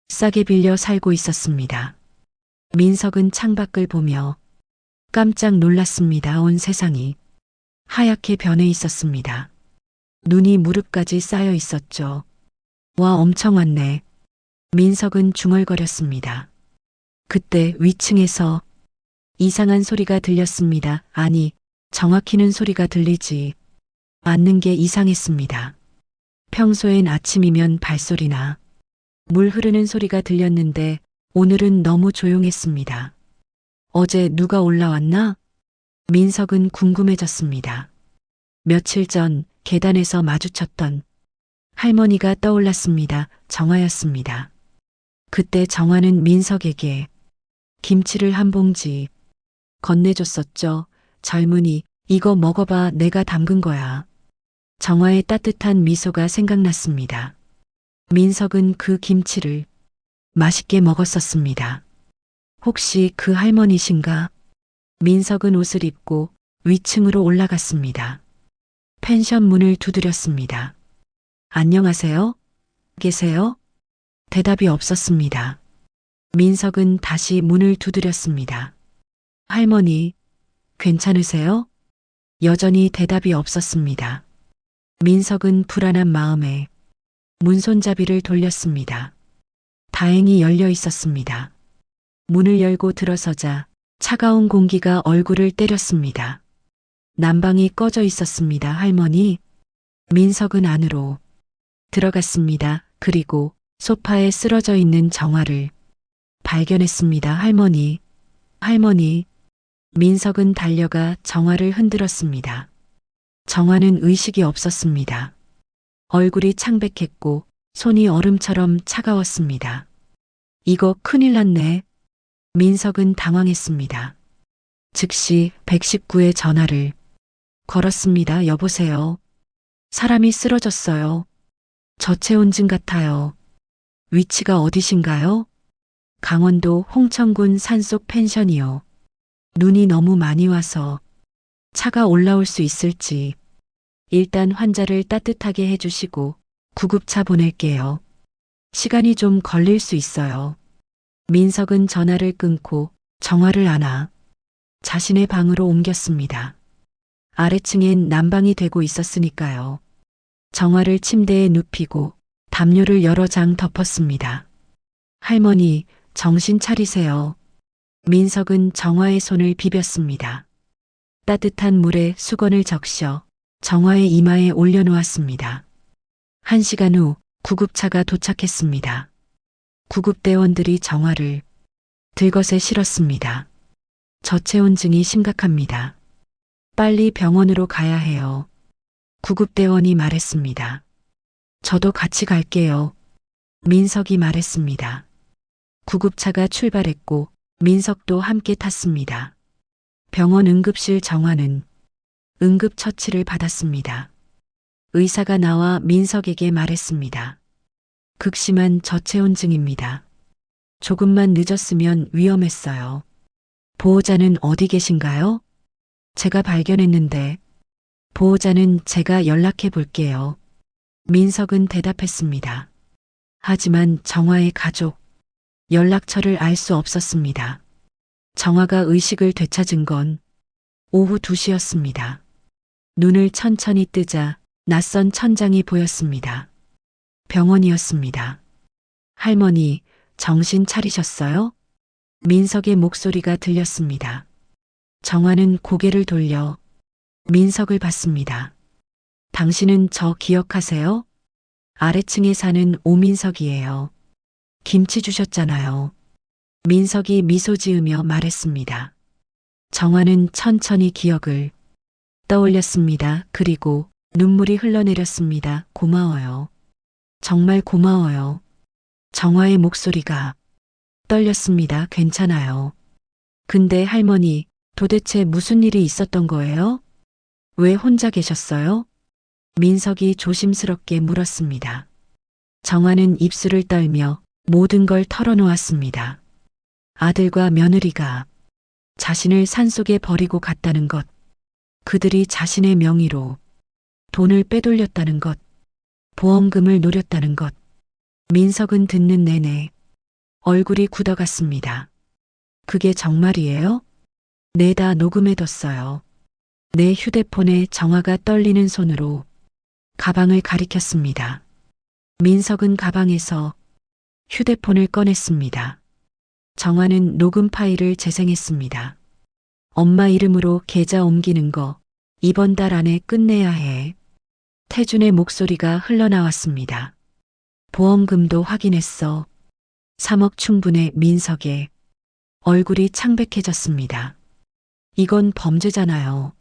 싸게 빌려 살고 있었습니다. 민석은 창밖을 보며 깜짝 놀랐습니다. 온 세상이 하얗게 변해 있었습니다. 눈이 무릎까지 쌓여 있었죠. 와, 엄청 왔네. 민석은 중얼거렸습니다. 그때 위층에서 이상한 소리가 들렸습니다. 아니, 정확히는 소리가 들리지 않는 게 이상했습니다. 평소엔 아침이면 발소리나 물 흐르는 소리가 들렸는데 오늘은 너무 조용했습니다. 어제 누가 올라왔나? 민석은 궁금해졌습니다. 며칠 전 계단에서 마주쳤던 할머니가 떠올랐습니다. 정화였습니다. 그때 정화는 민석에게 김치를 한 봉지 건네줬었죠. 젊은이, 이거 먹어봐. 내가 담근 거야. 정화의 따뜻한 미소가 생각났습니다. 민석은 그 김치를 맛있게 먹었었습니다. 혹시 그 할머니신가? 민석은 옷을 입고 위층으로 올라갔습니다. 펜션 문을 두드렸습니다. 안녕하세요? 계세요? 대답이 없었습니다. 민석은 다시 문을 두드렸습니다. 할머니, 괜찮으세요? 여전히 대답이 없었습니다. 민석은 불안한 마음에 문손잡이를 돌렸습니다. 다행히 열려 있었습니다. 문을 열고 들어서자 차가운 공기가 얼굴을 때렸습니다. 난방이 꺼져 있었습니다, 할머니. 민석은 안으로 들어갔습니다. 그리고 소파에 쓰러져 있는 정화를 발견했습니다, 할머니. 할머니. 민석은 달려가 정화를 흔들었습니다. 정화는 의식이 없었습니다. 얼굴이 창백했고 손이 얼음처럼 차가웠습니다. 이거 큰일 났네. 민석은 당황했습니다. 즉시 119에 전화를 걸었습니다. 여보세요. 사람이 쓰러졌어요. 저체온증 같아요. 위치가 어디신가요? 강원도 홍천군 산속 펜션이요. 눈이 너무 많이 와서 차가 올라올 수 있을지 일단 환자를 따뜻하게 해주시고 구급차 보낼게요. 시간이 좀 걸릴 수 있어요. 민석은 전화를 끊고 정화를 안아 자신의 방으로 옮겼습니다. 아래층엔 난방이 되고 있었으니까요. 정화를 침대에 눕히고 담요를 여러 장 덮었습니다. 할머니, 정신 차리세요. 민석은 정화의 손을 비볐습니다. 따뜻한 물에 수건을 적셔 정화의 이마에 올려놓았습니다. 1시간 후 구급차가 도착했습니다. 구급대원들이 정화를 들것에 실었습니다. 저체온증이 심각합니다. 빨리 병원으로 가야 해요. 구급대원이 말했습니다. 저도 같이 갈게요. 민석이 말했습니다. 구급차가 출발했고 민석도 함께 탔습니다. 병원 응급실 정화는 응급처치를 받았습니다. 의사가 나와 민석에게 말했습니다. 극심한 저체온증입니다. 조금만 늦었으면 위험했어요. 보호자는 어디 계신가요? 제가 발견했는데 보호자는 제가 연락해 볼게요. 민석은 대답했습니다. 하지만 정화의 가족 연락처를 알 수 없었습니다. 정화가 의식을 되찾은 건 오후 2시였습니다. 눈을 천천히 뜨자 낯선 천장이 보였습니다. 병원이었습니다. 할머니, 정신 차리셨어요? 민석의 목소리가 들렸습니다. 정화는 고개를 돌려 민석을 봤습니다. 당신은 저 기억하세요? 아래층에 사는 오민석이에요. 김치 주셨잖아요. 민석이 미소 지으며 말했습니다. 정화는 천천히 기억을 떠올렸습니다. 그리고 눈물이 흘러내렸습니다. 고마워요. 정말 고마워요. 정화의 목소리가 떨렸습니다. 괜찮아요. 근데 할머니, 도대체 무슨 일이 있었던 거예요? 왜 혼자 계셨어요? 민석이 조심스럽게 물었습니다. 정화는 입술을 떨며 모든 걸 털어놓았습니다. 아들과 며느리가 자신을 산속에 버리고 갔다는 것, 그들이 자신의 명의로 돈을 빼돌렸다는 것, 보험금을 노렸다는 것. 민석은 듣는 내내 얼굴이 굳어갔습니다. 그게 정말이에요? 네, 다 녹음해뒀어요. 내 휴대폰에 정화가 떨리는 손으로 가방을 가리켰습니다. 민석은 가방에서 휴대폰을 꺼냈습니다. 정화는 녹음 파일을 재생했습니다. 엄마 이름으로 계좌 옮기는 거 이번 달 안에 끝내야 해. 태준의 목소리가 흘러나왔습니다. 보험금도 확인했어. 3억 충분해. 민석의 얼굴이 창백해졌습니다. 이건 범죄잖아요.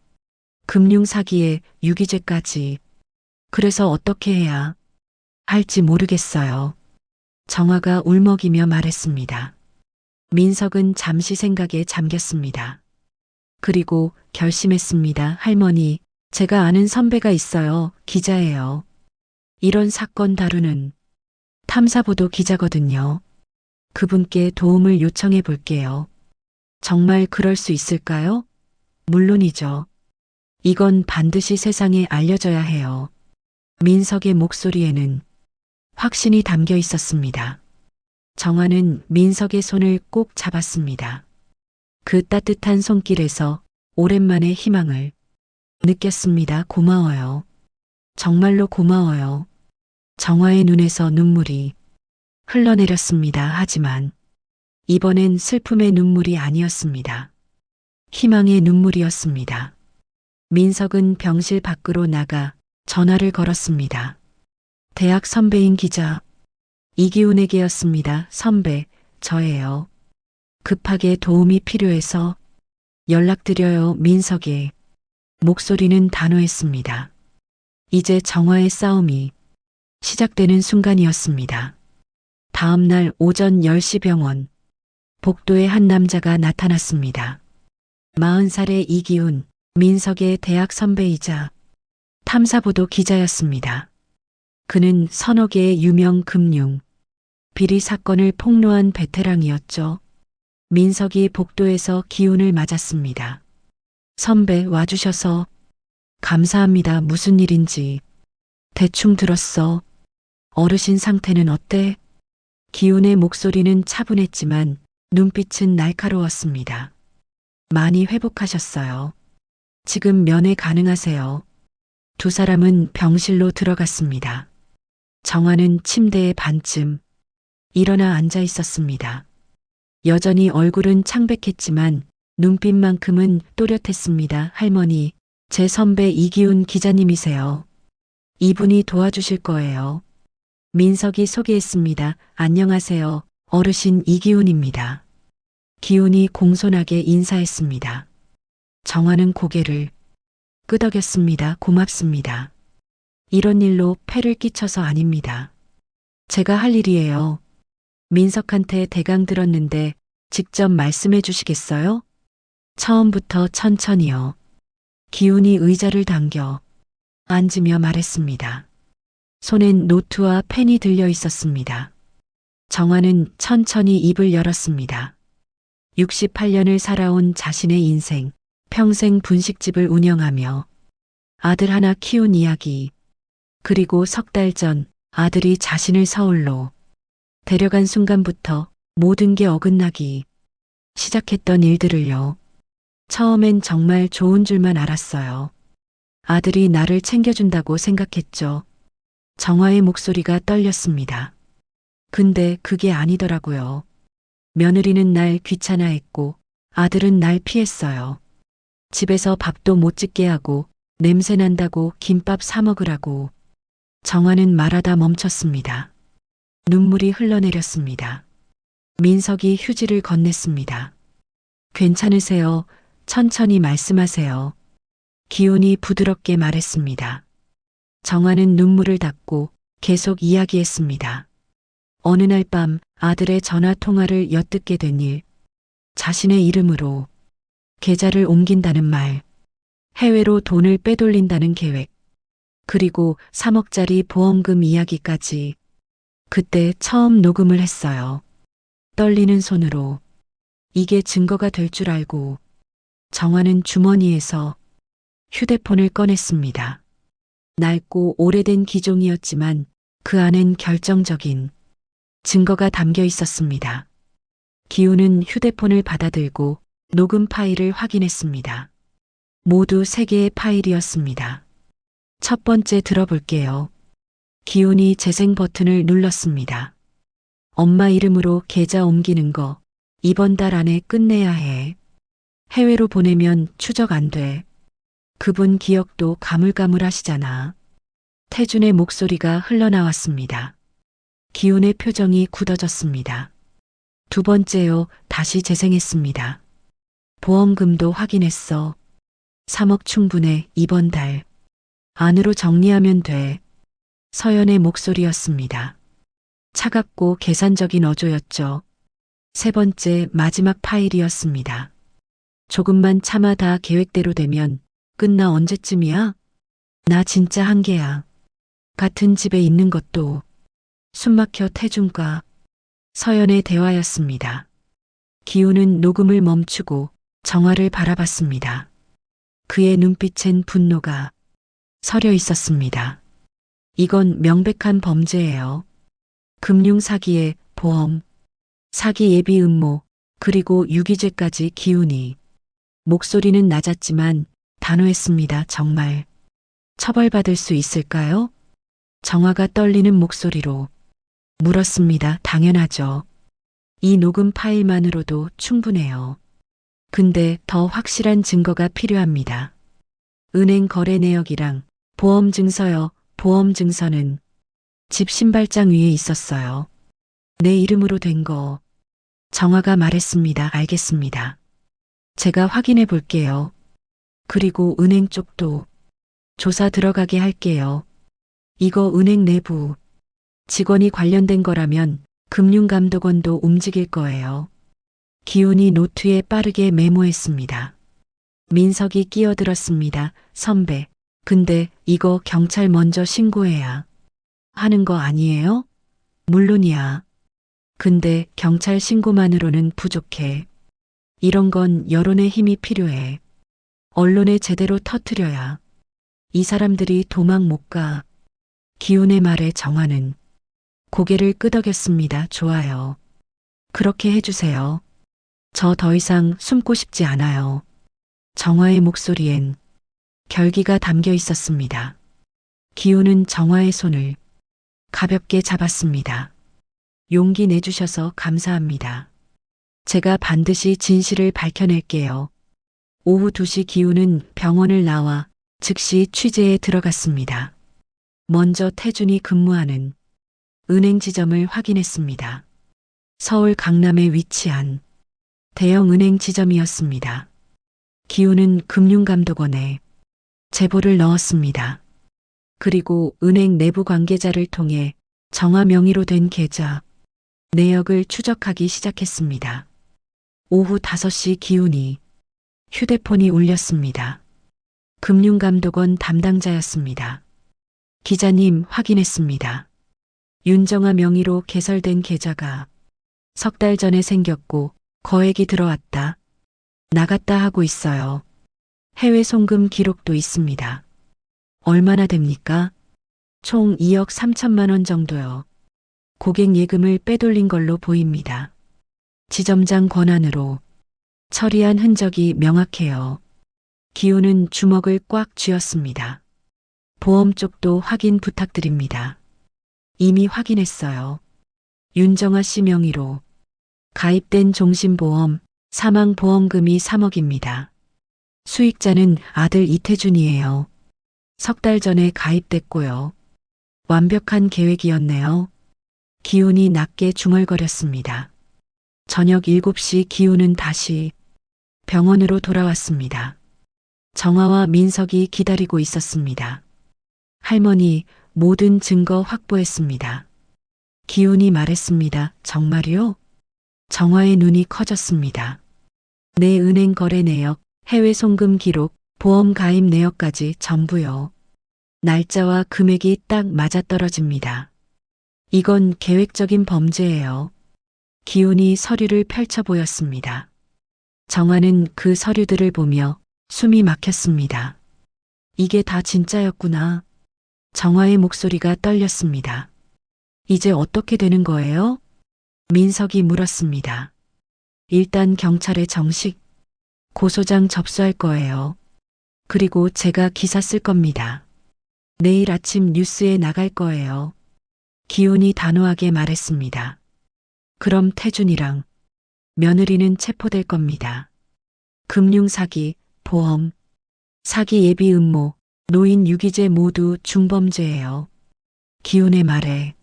금융사기에 유기죄까지. 그래서 어떻게 해야 할지 모르겠어요. 정화가 울먹이며 말했습니다. 민석은 잠시 생각에 잠겼습니다. 그리고 결심했습니다. 할머니, 제가 아는 선배가 있어요. 기자예요. 이런 사건 다루는 탐사보도 기자거든요. 그분께 도움을 요청해 볼게요. 정말 그럴 수 있을까요? 물론이죠. 이건 반드시 세상에 알려져야 해요. 민석의 목소리에는 확신이 담겨 있었습니다. 정화는 민석의 손을 꼭 잡았습니다. 그 따뜻한 손길에서 오랜만에 희망을 느꼈습니다. 고마워요. 정말로 고마워요. 정화의 눈에서 눈물이 흘러내렸습니다. 하지만 이번엔 슬픔의 눈물이 아니었습니다. 희망의 눈물이었습니다. 민석은 병실 밖으로 나가 전화를 걸었습니다. 대학 선배인 기자 이기훈에게였습니다. 선배, 저예요. 급하게 도움이 필요해서 연락드려요. 민석의 목소리는 단호했습니다. 이제 정화의 싸움이 시작되는 순간이었습니다. 다음 날 오전 10시 병원. 복도에 한 남자가 나타났습니다. 40살의 이기훈, 민석의 대학 선배이자 탐사보도 기자였습니다. 그는 서너 개의 유명 금융, 비리 사건을 폭로한 베테랑이었죠. 민석이 복도에서 기훈을 맞았습니다. 선배 와주셔서 감사합니다. 무슨 일인지 대충 들었어. 어르신 상태는 어때? 기훈의 목소리는 차분했지만 눈빛은 날카로웠습니다. 많이 회복하셨어요. 지금 면회 가능하세요. 두 사람은 병실로 들어갔습니다. 정화는 침대에 반쯤 일어나 앉아 있었습니다. 여전히 얼굴은 창백했지만 눈빛만큼은 또렷했습니다. 할머니, 제 선배 이기훈 기자님이세요. 이분이 도와주실 거예요. 민석이 소개했습니다. 안녕하세요. 어르신 이기훈입니다. 기훈이 공손하게 인사했습니다. 정화는 고개를 끄덕였습니다. 고맙습니다. 이런 일로 폐를 끼쳐서 아닙니다. 제가 할 일이에요. 민석한테 대강 들었는데 직접 말씀해 주시겠어요? 처음부터 천천히요. 기훈이 의자를 당겨 앉으며 말했습니다. 손엔 노트와 펜이 들려 있었습니다. 정화는 천천히 입을 열었습니다. 68년을 살아온 자신의 인생, 평생 분식집을 운영하며 아들 하나 키운 이야기, 그리고 석 달 전 아들이 자신을 서울로 데려간 순간부터 모든 게 어긋나기 시작했던 일들을요. 처음엔 정말 좋은 줄만 알았어요. 아들이 나를 챙겨준다고 생각했죠. 정화의 목소리가 떨렸습니다. 근데 그게 아니더라고요. 며느리는 날 귀찮아했고 아들은 날 피했어요. 집에서 밥도 못 짓게 하고 냄새 난다고 김밥 사 먹으라고. 정화는 말하다 멈췄습니다. 눈물이 흘러내렸습니다. 민석이 휴지를 건넸습니다. 괜찮으세요? 천천히 말씀하세요. 기훈이 부드럽게 말했습니다. 정화는 눈물을 닦고 계속 이야기했습니다. 어느 날 밤 아들의 전화 통화를 엿듣게 된 일, 자신의 이름으로 계좌를 옮긴다는 말, 해외로 돈을 빼돌린다는 계획, 그리고 3억짜리 보험금 이야기까지 그때 처음 녹음을 했어요. 떨리는 손으로. 이게 증거가 될 줄 알고 정화는 주머니에서 휴대폰을 꺼냈습니다. 낡고 오래된 기종이었지만 그 안엔 결정적인 증거가 담겨 있었습니다. 기훈은 휴대폰을 받아들고 녹음 파일을 확인했습니다. 모두 3개의 파일이었습니다. 첫 번째 들어볼게요. 기훈이 재생 버튼을 눌렀습니다. 엄마 이름으로 계좌 옮기는 거 이번 달 안에 끝내야 해. 해외로 보내면 추적 안 돼. 그분 기억도 가물가물하시잖아. 태준의 목소리가 흘러나왔습니다. 기훈의 표정이 굳어졌습니다. 두 번째요. 다시 재생했습니다. 보험금도 확인했어. 3억 충분해. 이번 달 안으로 정리하면 돼. 서연의 목소리였습니다. 차갑고 계산적인 어조였죠. 세 번째 마지막 파일이었습니다. 조금만 참아 다 계획대로 되면 끝나. 언제쯤이야? 나 진짜 한계야. 같은 집에 있는 것도 숨막혀 태준과 서연의 대화였습니다. 기훈은 녹음을 멈추고 정화를 바라봤습니다. 그의 눈빛엔 분노가 서려 있었습니다. 이건 명백한 범죄예요. 금융 사기에 보험, 사기 예비 음모, 그리고 유기죄까지. 기훈이 목소리는 낮았지만 단호했습니다. 정말 처벌받을 수 있을까요? 정화가 떨리는 목소리로 물었습니다. 당연하죠. 이 녹음 파일만으로도 충분해요. 근데 더 확실한 증거가 필요합니다. 은행 거래 내역이랑 보험 증서요. 보험 증서는 집 신발장 위에 있었어요. 내 이름으로 된 거. 정화가 말했습니다. 알겠습니다. 제가 확인해 볼게요. 그리고 은행 쪽도 조사 들어가게 할게요. 이거 은행 내부 직원이 관련된 거라면 금융감독원도 움직일 거예요. 기훈이 노트에 빠르게 메모했습니다. 민석이 끼어들었습니다. 선배, 근데 이거 경찰 먼저 신고해야 하는 거 아니에요? 물론이야. 근데 경찰 신고만으로는 부족해. 이런 건 여론의 힘이 필요해. 언론에 제대로 터뜨려야 이 사람들이 도망 못 가. 기훈의 말에 정화는 고개를 끄덕였습니다. 좋아요. 그렇게 해주세요. 저 더 이상 숨고 싶지 않아요. 정화의 목소리엔 결기가 담겨 있었습니다. 기훈은 정화의 손을 가볍게 잡았습니다. 용기 내주셔서 감사합니다. 제가 반드시 진실을 밝혀낼게요. 오후 2시 기훈은 병원을 나와 즉시 취재에 들어갔습니다. 먼저 태준이 근무하는 은행 지점을 확인했습니다. 서울 강남에 위치한 대형 은행 지점이었습니다. 기훈은 금융감독원에 제보를 넣었습니다. 그리고 은행 내부 관계자를 통해 정화 명의로 된 계좌 내역을 추적하기 시작했습니다. 오후 5시 기훈이 휴대폰이 울렸습니다. 금융감독원 담당자였습니다. 기자님, 확인했습니다. 윤정아 명의로 개설된 계좌가 석 달 전에 생겼고 거액이 들어왔다, 나갔다 하고 있어요. 해외 송금 기록도 있습니다. 얼마나 됩니까? 총 2억 3천만 원 정도요. 고객 예금을 빼돌린 걸로 보입니다. 지점장 권한으로 처리한 흔적이 명확해요. 기훈은 주먹을 꽉 쥐었습니다. 보험 쪽도 확인 부탁드립니다. 이미 확인했어요. 윤정아 씨 명의로 가입된 종신보험, 사망보험금이 3억입니다. 수익자는 아들 이태준이에요. 석 달 전에 가입됐고요. 완벽한 계획이었네요. 기훈이 낮게 중얼거렸습니다. 저녁 7시 기훈은 다시 병원으로 돌아왔습니다. 정화와 민석이 기다리고 있었습니다. 할머니, 모든 증거 확보했습니다. 기훈이 말했습니다. 정말요? 정화의 눈이 커졌습니다. 내 은행 거래 내역, 해외 송금 기록, 보험 가입 내역까지 전부요. 날짜와 금액이 딱 맞아떨어집니다. 이건 계획적인 범죄예요. 기훈이 서류를 펼쳐 보였습니다. 정화는 그 서류들을 보며 숨이 막혔습니다. 이게 다 진짜였구나. 정화의 목소리가 떨렸습니다. 이제 어떻게 되는 거예요? 민석이 물었습니다. 일단 경찰에 정식 고소장 접수할 거예요. 그리고 제가 기사 쓸 겁니다. 내일 아침 뉴스에 나갈 거예요. 기훈이 단호하게 말했습니다. 그럼 태준이랑 며느리는 체포될 겁니다. 금융사기, 보험, 사기 예비 음모, 노인 유기죄 모두 중범죄예요. 기훈의 말에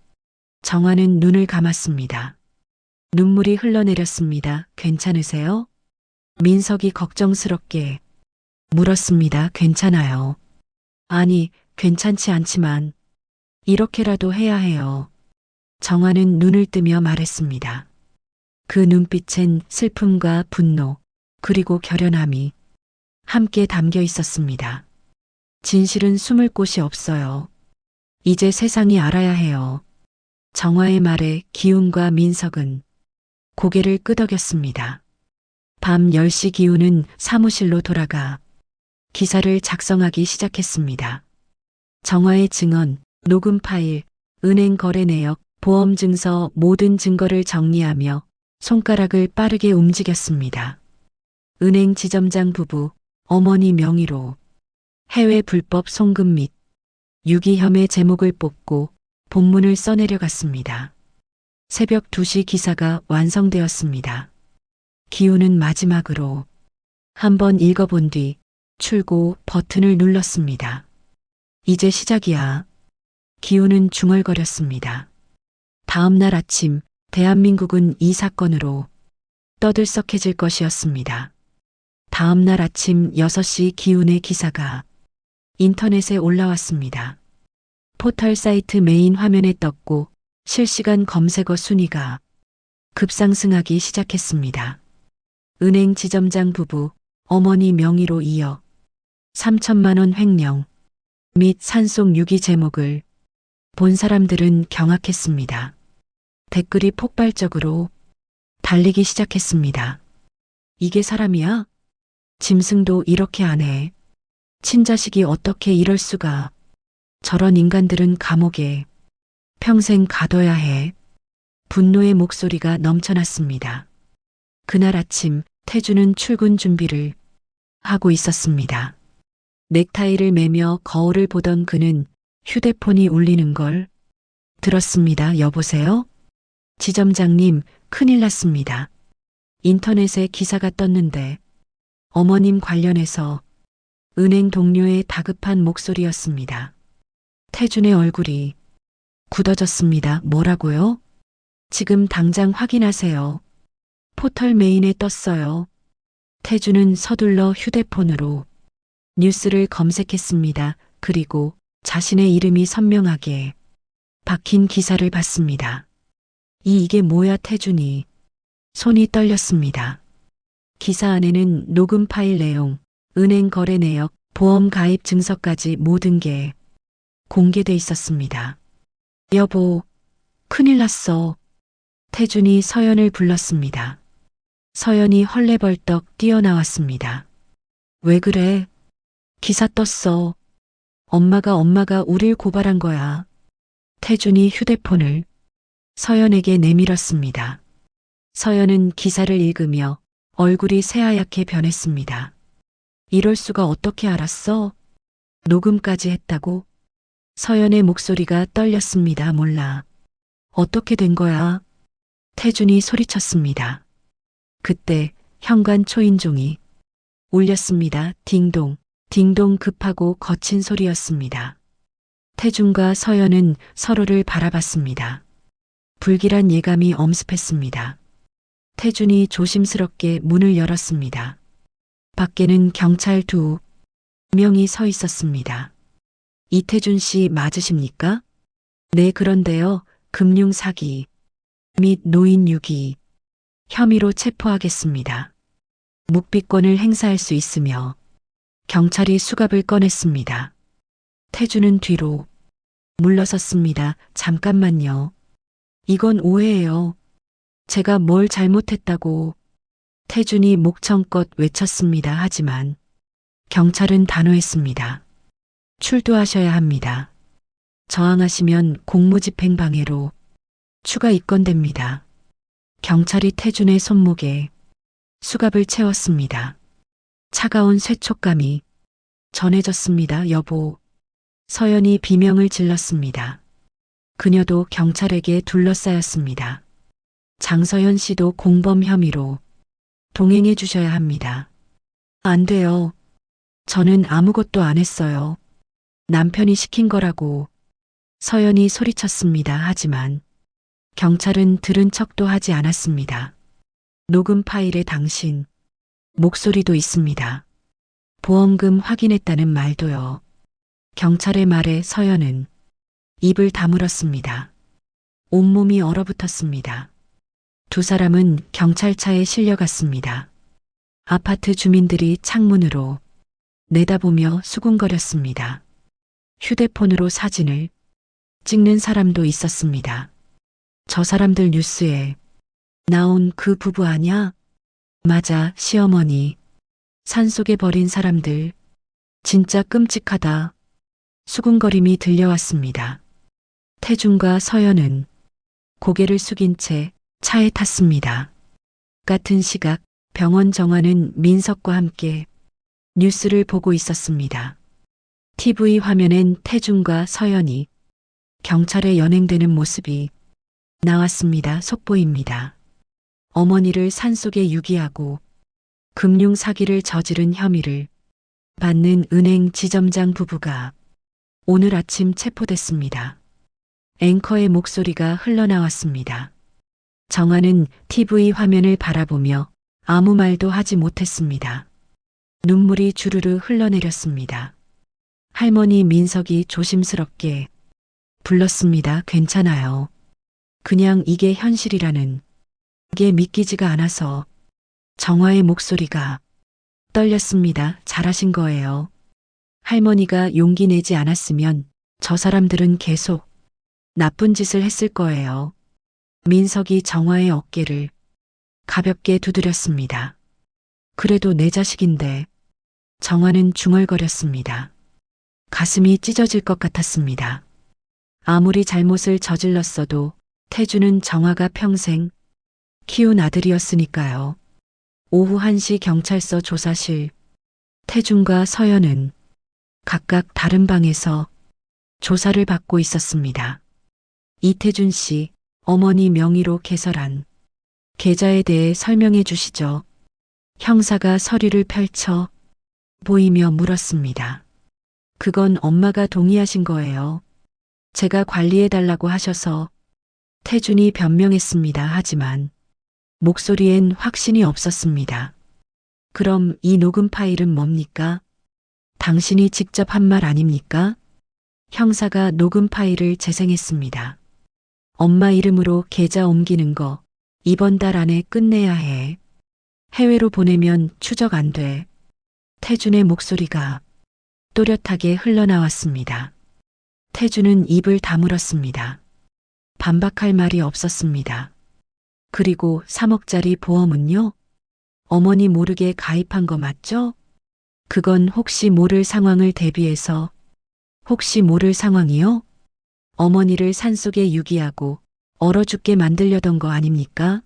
정화는 눈을 감았습니다. 눈물이 흘러내렸습니다. 괜찮으세요? 민석이 걱정스럽게 물었습니다. 괜찮아요. 아니, 괜찮지 않지만 이렇게라도 해야 해요. 정화는 눈을 뜨며 말했습니다. 그 눈빛엔 슬픔과 분노, 그리고 결연함이 함께 담겨 있었습니다. 진실은 숨을 곳이 없어요. 이제 세상이 알아야 해요. 정화의 말에 기훈과 민석은 고개를 끄덕였습니다. 밤 10시 기훈은 사무실로 돌아가 기사를 작성하기 시작했습니다. 정화의 증언, 녹음 파일, 은행 거래 내역, 보험 증서 모든 증거를 정리하며 손가락을 빠르게 움직였습니다. 은행 지점장 부부, 어머니 명의로 해외 불법 송금 및 유기 혐의 제목을 뽑고 본문을 써내려갔습니다. 새벽 2시 기사가 완성되었습니다. 기훈은 마지막으로 한번 읽어본 뒤 출고 버튼을 눌렀습니다. 이제 시작이야. 기훈은 중얼거렸습니다. 다음 날 아침 대한민국은 이 사건으로 떠들썩해질 것이었습니다. 다음 날 아침 6시 기훈의 기사가 인터넷에 올라왔습니다. 포털 사이트 메인 화면에 떴고 실시간 검색어 순위가 급상승하기 시작했습니다. 은행 지점장 부부, 어머니 명의로 이어 3천만 원 횡령 및 산속 유기 제목을 본 사람들은 경악했습니다. 댓글이 폭발적으로 달리기 시작했습니다. 이게 사람이야? 짐승도 이렇게 안 해. 친자식이 어떻게 이럴 수가. 저런 인간들은 감옥에 평생 가둬야 해. 분노의 목소리가 넘쳐났습니다. 그날 아침 태주는 출근 준비를 하고 있었습니다. 넥타이를 매며 거울을 보던 그는 휴대폰이 울리는 걸 들었습니다. 여보세요? 지점장님, 큰일 났습니다. 인터넷에 기사가 떴는데 어머님 관련해서 은행 동료의 다급한 목소리였습니다. 태준의 얼굴이 굳어졌습니다. 뭐라고요? 지금 당장 확인하세요. 포털 메인에 떴어요. 태준은 서둘러 휴대폰으로 뉴스를 검색했습니다. 그리고 자신의 이름이 선명하게 박힌 기사를 봤습니다. 이게 뭐야 태준이. 손이 떨렸습니다. 기사 안에는 녹음 파일 내용, 은행 거래 내역, 보험 가입 증서까지 모든 게 공개돼 있었습니다. 여보, 큰일 났어. 태준이 서연을 불렀습니다. 서연이 헐레벌떡 뛰어나왔습니다. 왜 그래? 기사 떴어. 엄마가 우릴 고발한 거야. 태준이 휴대폰을 서연에게 내밀었습니다. 서연은 기사를 읽으며 얼굴이 새하얗게 변했습니다. 이럴 수가 어떻게 알았어? 녹음까지 했다고? 서연의 목소리가 떨렸습니다. 몰라. 어떻게 된 거야? 태준이 소리쳤습니다. 그때 현관 초인종이 울렸습니다. 딩동, 딩동 급하고 거친 소리였습니다. 태준과 서연은 서로를 바라봤습니다. 불길한 예감이 엄습했습니다. 태준이 조심스럽게 문을 열었습니다. 밖에는 경찰 2명이 서 있었습니다. 이태준 씨 맞으십니까? 네, 그런데요. 금융 사기 및 노인 유기 혐의로 체포하겠습니다. 묵비권을 행사할 수 있으며 경찰이 수갑을 꺼냈습니다. 태준은 뒤로 물러섰습니다. 잠깐만요. 이건 오해예요. 제가 뭘 잘못했다고. 태준이 목청껏 외쳤습니다. 하지만 경찰은 단호했습니다. 출두하셔야 합니다. 저항하시면 공무집행 방해로 추가 입건됩니다. 경찰이 태준의 손목에 수갑을 채웠습니다. 차가운 쇠촉감이 전해졌습니다. 여보. 서연이 비명을 질렀습니다. 그녀도 경찰에게 둘러싸였습니다. 장서연 씨도 공범 혐의로 동행해 주셔야 합니다. 안 돼요. 저는 아무것도 안 했어요. 남편이 시킨 거라고. 서연이 소리쳤습니다. 하지만 경찰은 들은 척도 하지 않았습니다. 녹음 파일에 당신 목소리도 있습니다. 보험금 확인했다는 말도요. 경찰의 말에 서연은 입을 다물었습니다. 온몸이 얼어붙었습니다. 두 사람은 경찰차에 실려갔습니다. 아파트 주민들이 창문으로 내다보며 수군거렸습니다. 휴대폰으로 사진을 찍는 사람도 있었습니다. 저 사람들 뉴스에 나온 그 부부 아냐? 맞아, 시어머니. 산속에 버린 사람들. 진짜 끔찍하다. 수군거림이 들려왔습니다. 태준과 서연은 고개를 숙인 채 차에 탔습니다. 같은 시각 병원 정화는 민석과 함께 뉴스를 보고 있었습니다. TV 화면엔 태준과 서연이 경찰에 연행되는 모습이 나왔습니다. 속보입니다. 어머니를 산속에 유기하고 금융 사기를 저지른 혐의를 받는 은행 지점장 부부가 오늘 아침 체포됐습니다. 앵커의 목소리가 흘러나왔습니다. 정화는 TV 화면을 바라보며 아무 말도 하지 못했습니다. 눈물이 주르르 흘러내렸습니다. 할머니 민석이 조심스럽게 불렀습니다. 괜찮아요. 그냥 이게 현실이라는 게 믿기지가 않아서 정화의 목소리가 떨렸습니다. 잘하신 거예요. 할머니가 용기 내지 않았으면 저 사람들은 계속 나쁜 짓을 했을 거예요. 민석이 정화의 어깨를 가볍게 두드렸습니다. 그래도 내 자식인데. 정화는 중얼거렸습니다. 가슴이 찢어질 것 같았습니다. 아무리 잘못을 저질렀어도 태주는 정화가 평생 키운 아들이었으니까요. 오후 1시 경찰서 조사실. 태준과 서연은 각각 다른 방에서 조사를 받고 있었습니다. 이태준 씨, 어머니 명의로 개설한 계좌에 대해 설명해 주시죠. 형사가 서류를 펼쳐 보이며 물었습니다. 그건 엄마가 동의하신 거예요. 제가 관리해 달라고 하셔서. 태준이 변명했습니다. 하지만 목소리엔 확신이 없었습니다. 그럼 이 녹음 파일은 뭡니까? 당신이 직접 한 말 아닙니까? 형사가 녹음 파일을 재생했습니다. 엄마 이름으로 계좌 옮기는 거 이번 달 안에 끝내야 해. 해외로 보내면 추적 안 돼. 태준의 목소리가 또렷하게 흘러나왔습니다. 태준은 입을 다물었습니다. 반박할 말이 없었습니다. 그리고 3억짜리 보험은요? 어머니 모르게 가입한 거 맞죠? 그건 혹시 모를 상황을 대비해서. 혹시 모를 상황이요? 어머니를 산속에 유기하고 얼어 죽게 만들려던 거 아닙니까?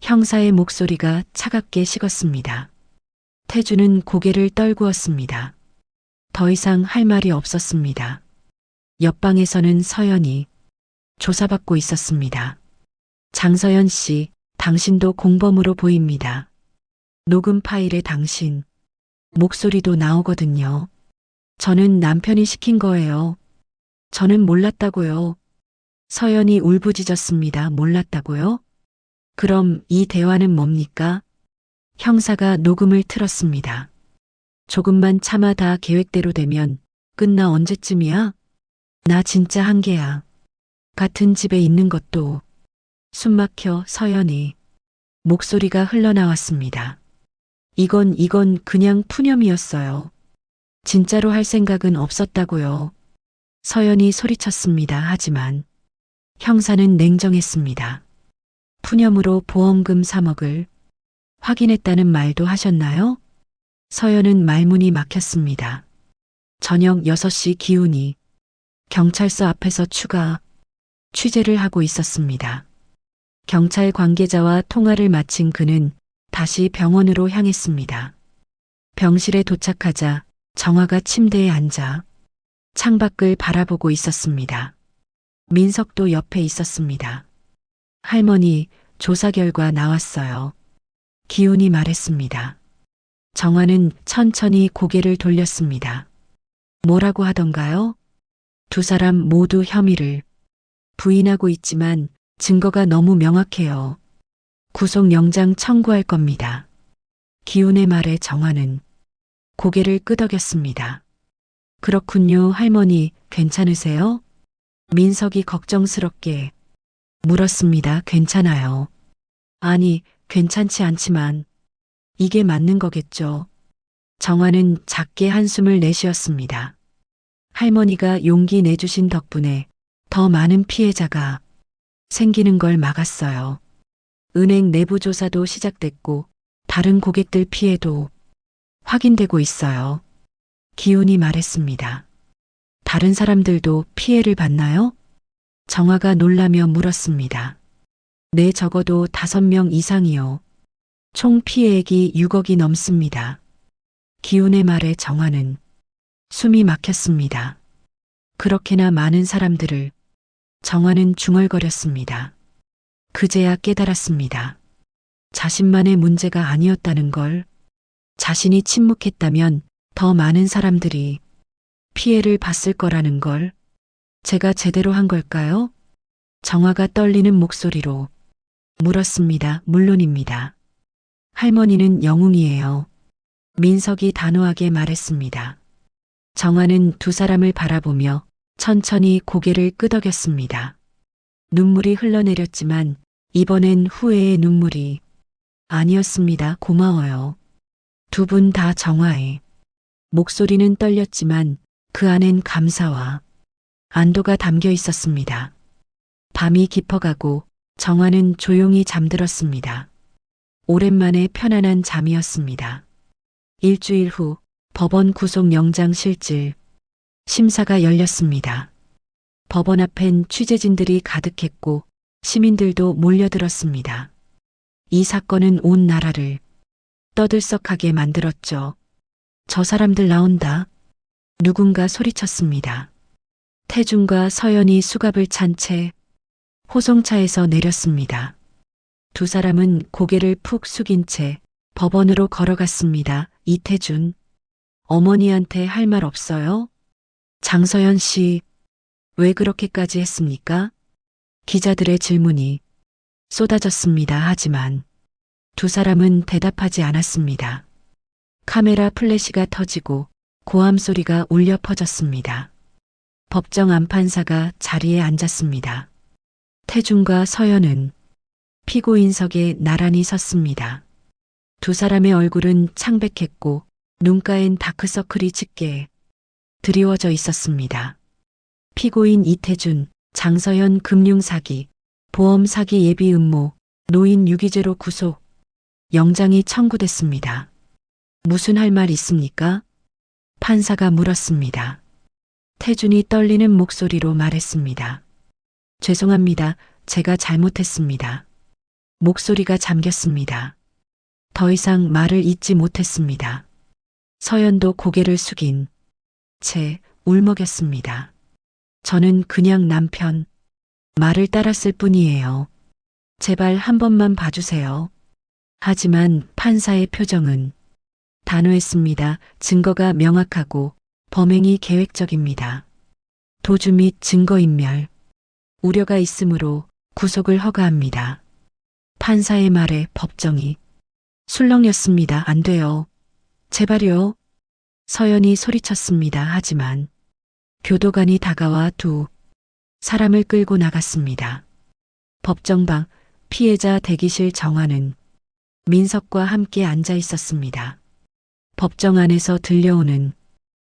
형사의 목소리가 차갑게 식었습니다. 태주는 고개를 떨구었습니다. 더 이상 할 말이 없었습니다. 옆방에서는 서연이 조사받고 있었습니다. 장서연 씨, 당신도 공범으로 보입니다. 녹음 파일에 당신 목소리도 나오거든요. 저는 남편이 시킨 거예요. 저는 몰랐다고요. 서연이 울부짖었습니다. 몰랐다고요? 그럼 이 대화는 뭡니까? 형사가 녹음을 틀었습니다. 조금만 참아 다 계획대로 되면 끝나. 언제쯤이야? 나 진짜 한계야. 같은 집에 있는 것도. 숨막혀 서연이 목소리가 흘러나왔습니다. 이건 그냥 푸념이었어요. 진짜로 할 생각은 없었다고요. 서연이 소리쳤습니다. 하지만 형사는 냉정했습니다. 푸념으로 보험금 3억을 확인했다는 말도 하셨나요? 서연은 말문이 막혔습니다. 저녁 6시 기훈이 경찰서 앞에서 추가 취재를 하고 있었습니다. 경찰 관계자와 통화를 마친 그는 다시 병원으로 향했습니다. 병실에 도착하자 정화가 침대에 앉아 창밖을 바라보고 있었습니다. 민석도 옆에 있었습니다. 할머니, 조사 결과 나왔어요. 기훈이 말했습니다. 정화는 천천히 고개를 돌렸습니다. 뭐라고 하던가요? 두 사람 모두 혐의를 부인하고 있지만 증거가 너무 명확해요. 구속영장 청구할 겁니다. 기훈의 말에 정화는 고개를 끄덕였습니다. 그렇군요. 할머니, 괜찮으세요? 민석이 걱정스럽게 물었습니다. 괜찮아요. 아니, 괜찮지 않지만 이게 맞는 거겠죠. 정화는 작게 한숨을 내쉬었습니다. 할머니가 용기 내주신 덕분에 더 많은 피해자가 생기는 걸 막았어요. 은행 내부 조사도 시작됐고 다른 고객들 피해도 확인되고 있어요. 기훈이 말했습니다. 다른 사람들도 피해를 봤나요? 정화가 놀라며 물었습니다. 네, 적어도 5명 이상이요. 총 피해액이 6억이 넘습니다. 기훈의 말에 정화는 숨이 막혔습니다. 그렇게나 많은 사람들을 정화는 중얼거렸습니다. 그제야 깨달았습니다. 자신만의 문제가 아니었다는 걸, 자신이 침묵했다면 더 많은 사람들이 피해를 봤을 거라는 걸, 제가 제대로 한 걸까요? 정화가 떨리는 목소리로 물었습니다. 물론입니다. 할머니는 영웅이에요. 민석이 단호하게 말했습니다. 정화는 두 사람을 바라보며 천천히 고개를 끄덕였습니다. 눈물이 흘러내렸지만 이번엔 후회의 눈물이 아니었습니다. 고마워요. 두 분 다 정화해. 목소리는 떨렸지만 그 안엔 감사와 안도가 담겨 있었습니다. 밤이 깊어가고 정화는 조용히 잠들었습니다. 오랜만에 편안한 잠이었습니다. 일주일 후 법원 구속영장 실질 심사가 열렸습니다. 법원 앞엔 취재진들이 가득했고 시민들도 몰려들었습니다. 이 사건은 온 나라를 떠들썩하게 만들었죠. 저 사람들 나온다. 누군가 소리쳤습니다. 태준과 서연이 수갑을 찬 채 호송차에서 내렸습니다. 두 사람은 고개를 푹 숙인 채 법원으로 걸어갔습니다. 이태준, 어머니한테 할 말 없어요? 장서연 씨, 왜 그렇게까지 했습니까? 기자들의 질문이 쏟아졌습니다. 하지만 두 사람은 대답하지 않았습니다. 카메라 플래시가 터지고 고함 소리가 울려 퍼졌습니다. 법정 안판사가 자리에 앉았습니다. 태준과 서연은 피고인석에 나란히 섰습니다. 두 사람의 얼굴은 창백했고 눈가엔 다크서클이 짙게 드리워져 있었습니다. 피고인 이태준, 장서연 금융사기, 보험사기 예비 음모, 노인 유기죄로 구속, 영장이 청구됐습니다. 무슨 할 말 있습니까? 판사가 물었습니다. 태준이 떨리는 목소리로 말했습니다. 죄송합니다. 제가 잘못했습니다. 목소리가 잠겼습니다. 더 이상 말을 잇지 못했습니다. 서연도 고개를 숙인 채 울먹였습니다. 저는 그냥 남편 말을 따랐을 뿐이에요. 제발 한 번만 봐주세요. 하지만 판사의 표정은 단호했습니다. 증거가 명확하고 범행이 계획적입니다. 도주 및 증거인멸, 우려가 있으므로 구속을 허가합니다. 판사의 말에 법정이 술렁였습니다. 안 돼요. 제발요. 서연이 소리쳤습니다. 하지만 교도관이 다가와 두 사람을 끌고 나갔습니다. 법정방 피해자 대기실 정화는 민석과 함께 앉아 있었습니다. 법정 안에서 들려오는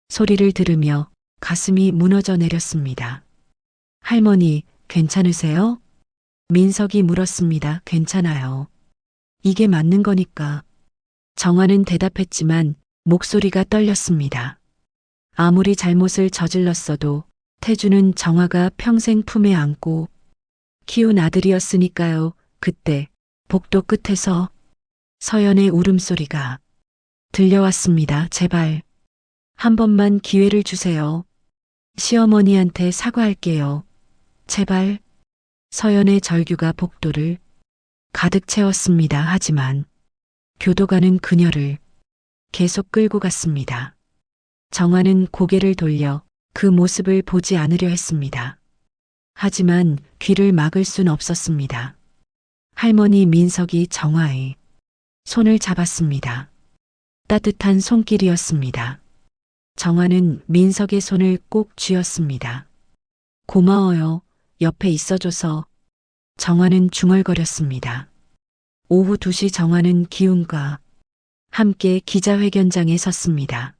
소리를 들으며 가슴이 무너져 내렸습니다. 할머니, 괜찮으세요? 민석이 물었습니다. 괜찮아요. 이게 맞는 거니까. 정화는 대답했지만 목소리가 떨렸습니다. 아무리 잘못을 저질렀어도 태주는 정화가 평생 품에 안고 키운 아들이었으니까요. 그때 복도 끝에서 서연의 울음소리가 들려왔습니다. 제발 한 번만 기회를 주세요. 시어머니한테 사과할게요. 제발. 서연의 절규가 복도를 가득 채웠습니다. 하지만 교도관은 그녀를 계속 끌고 갔습니다. 정화는 고개를 돌려 그 모습을 보지 않으려 했습니다. 하지만 귀를 막을 순 없었습니다. 할머니 민석이 정화의 손을 잡았습니다. 따뜻한 손길이었습니다. 정화는 민석의 손을 꼭 쥐었습니다. 고마워요. 옆에 있어줘서. 정화는 중얼거렸습니다. 오후 2시 정화는 기훈과 함께 기자회견장에 섰습니다.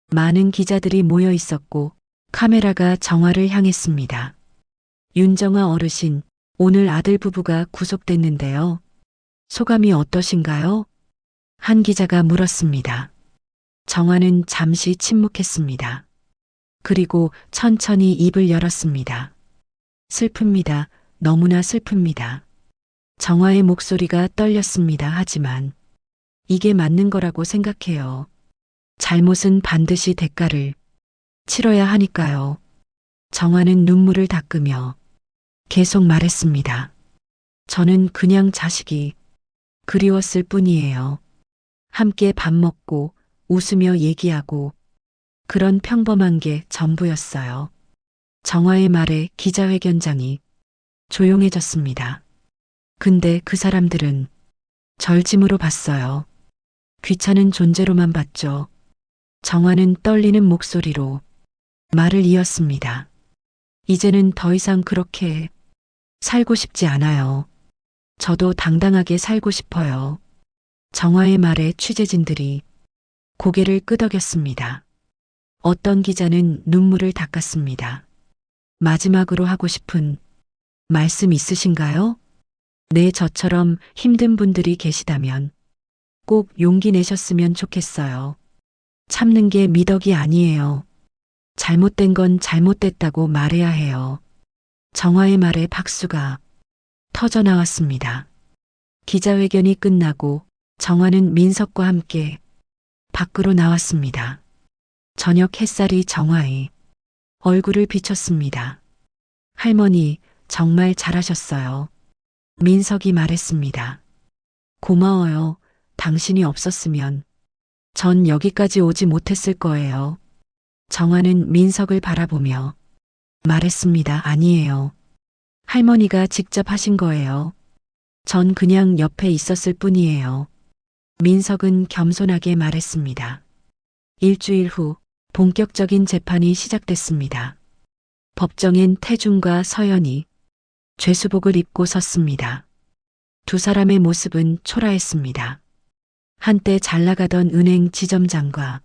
많은 기자들이 모여 있었고 카메라가 정화를 향했습니다. 윤정아 어르신, 오늘 아들 부부가 구속됐는데요. 소감이 어떠신가요? 한 기자가 물었습니다. 정화는 잠시 침묵했습니다. 그리고 천천히 입을 열었습니다. 슬픕니다. 너무나 슬픕니다. 정화의 목소리가 떨렸습니다. 하지만 이게 맞는 거라고 생각해요. 잘못은 반드시 대가를 치러야 하니까요. 정화는 눈물을 닦으며 계속 말했습니다. 저는 그냥 자식이 그리웠을 뿐이에요. 함께 밥 먹고 웃으며 얘기하고 그런 평범한 게 전부였어요. 정화의 말에 기자회견장이 조용해졌습니다. 근데 그 사람들은 절 짐으로 봤어요. 귀찮은 존재로만 봤죠. 정화는 떨리는 목소리로 말을 이었습니다. 이제는 더 이상 그렇게 살고 싶지 않아요. 저도 당당하게 살고 싶어요. 정화의 말에 취재진들이 고개를 끄덕였습니다. 어떤 기자는 눈물을 닦았습니다. 마지막으로 하고 싶은 말씀 있으신가요? 네, 저처럼 힘든 분들이 계시다면 꼭 용기 내셨으면 좋겠어요. 참는 게 미덕이 아니에요. 잘못된 건 잘못됐다고 말해야 해요. 정화의 말에 박수가 터져 나왔습니다. 기자회견이 끝나고 정화는 민석과 함께 밖으로 나왔습니다. 저녁 햇살이 정화의 얼굴을 비췄습니다. 할머니, 정말 잘하셨어요. 민석이 말했습니다. 고마워요. 당신이 없었으면 전 여기까지 오지 못했을 거예요. 정화는 민석을 바라보며 말했습니다. 아니에요. 할머니가 직접 하신 거예요. 전 그냥 옆에 있었을 뿐이에요. 민석은 겸손하게 말했습니다. 일주일 후 본격적인 재판이 시작됐습니다. 법정엔 태준과 서연이 죄수복을 입고 섰습니다. 두 사람의 모습은 초라했습니다. 한때 잘 나가던 은행 지점장과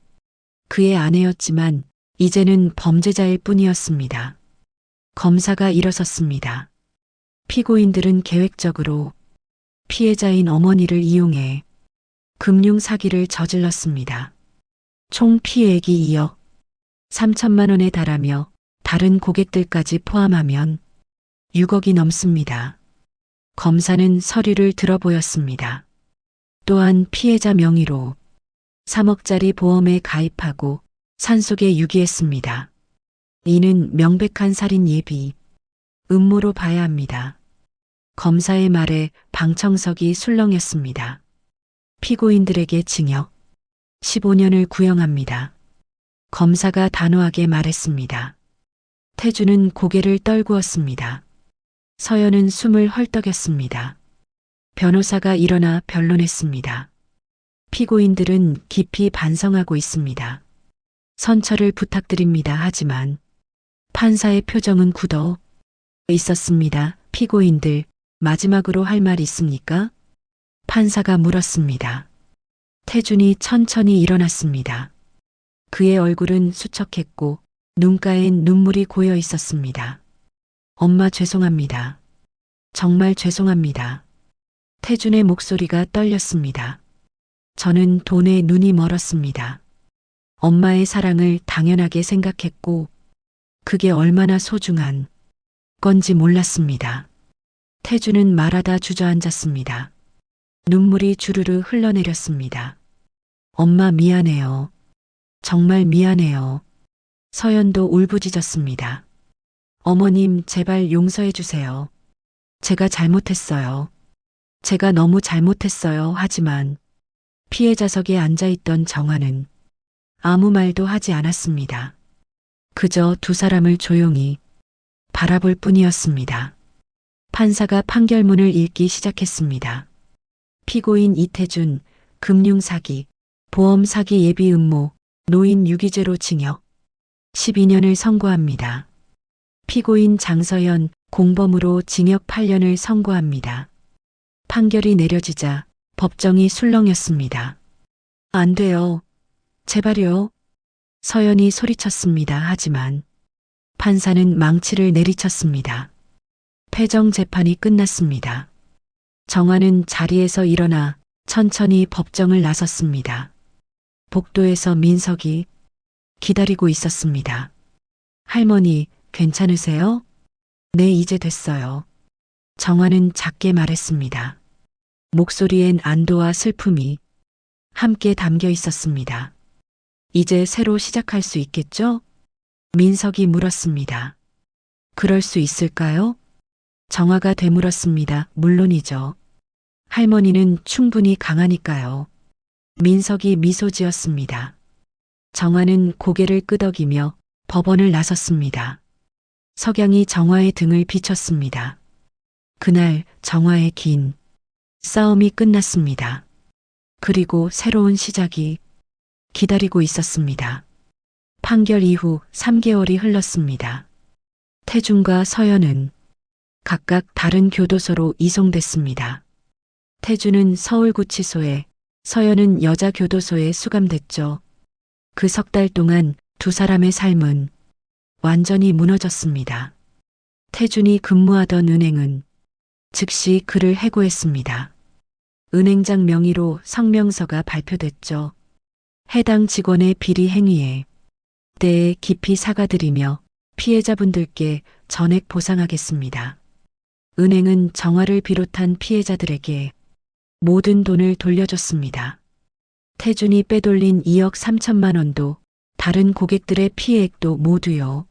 그의 아내였지만 이제는 범죄자일 뿐이었습니다. 검사가 일어섰습니다. 피고인들은 계획적으로 피해자인 어머니를 이용해 금융 사기를 저질렀습니다. 총 피해액이 2억 3천만 원에 달하며 다른 고객들까지 포함하면 6억이 넘습니다. 검사는 서류를 들어보였습니다. 또한 피해자 명의로 3억짜리 보험에 가입하고 산속에 유기했습니다. 이는 명백한 살인 예비, 음모로 봐야 합니다. 검사의 말에 방청석이 술렁였습니다. 피고인들에게 징역 15년을 구형합니다. 검사가 단호하게 말했습니다. 태주는 고개를 떨구었습니다. 서연은 숨을 헐떡였습니다. 변호사가 일어나 변론했습니다. 피고인들은 깊이 반성하고 있습니다. 선처를 부탁드립니다. 하지만 판사의 표정은 굳어 있었습니다. 피고인들, 마지막으로 할 말 있습니까? 판사가 물었습니다. 태준이 천천히 일어났습니다. 그의 얼굴은 수척했고 눈가엔 눈물이 고여 있었습니다. 엄마 죄송합니다. 정말 죄송합니다. 태준의 목소리가 떨렸습니다. 저는 돈에 눈이 멀었습니다. 엄마의 사랑을 당연하게 생각했고 그게 얼마나 소중한 건지 몰랐습니다. 태준은 말하다 주저앉았습니다. 눈물이 주르르 흘러내렸습니다. 엄마 미안해요. 정말 미안해요. 서연도 울부짖었습니다. 어머님 제발 용서해 주세요. 제가 잘못했어요. 제가 너무 잘못했어요. 하지만 피해자석에 앉아있던 정화는 아무 말도 하지 않았습니다. 그저 두 사람을 조용히 바라볼 뿐이었습니다. 판사가 판결문을 읽기 시작했습니다. 피고인 이태준, 금융사기, 보험사기 예비 음모, 노인 유기죄로 징역 12년을 선고합니다. 피고인 장서연, 공범으로 징역 8년을 선고합니다. 판결이 내려지자 법정이 술렁였습니다. 안 돼요. 제발요. 서연이 소리쳤습니다. 하지만 판사는 망치를 내리쳤습니다. 패정 재판이 끝났습니다. 정화는 자리에서 일어나 천천히 법정을 나섰습니다. 복도에서 민석이 기다리고 있었습니다. 할머니, 괜찮으세요? 네, 이제 됐어요. 정화는 작게 말했습니다. 목소리엔 안도와 슬픔이 함께 담겨 있었습니다. 이제 새로 시작할 수 있겠죠? 민석이 물었습니다. 그럴 수 있을까요? 정화가 되물었습니다. 물론이죠. 할머니는 충분히 강하니까요. 민석이 미소 지었습니다. 정화는 고개를 끄덕이며 법원을 나섰습니다. 석양이 정화의 등을 비췄습니다. 그날 정화의 긴 싸움이 끝났습니다. 그리고 새로운 시작이 기다리고 있었습니다. 판결 이후 3개월이 흘렀습니다. 태준과 서연은 각각 다른 교도소로 이송됐습니다. 태준은 서울구치소에, 서연은 여자교도소에 수감됐죠. 그 석 달 동안 두 사람의 삶은 완전히 무너졌습니다. 태준이 근무하던 은행은 즉시 그를 해고했습니다. 은행장 명의로 성명서가 발표됐죠. 해당 직원의 비리 행위에 대해 깊이 사과드리며 피해자분들께 전액 보상하겠습니다. 은행은 정화를 비롯한 피해자들에게 모든 돈을 돌려줬습니다. 태준이 빼돌린 2억 3천만 원도 다른 고객들의 피해액도 모두요.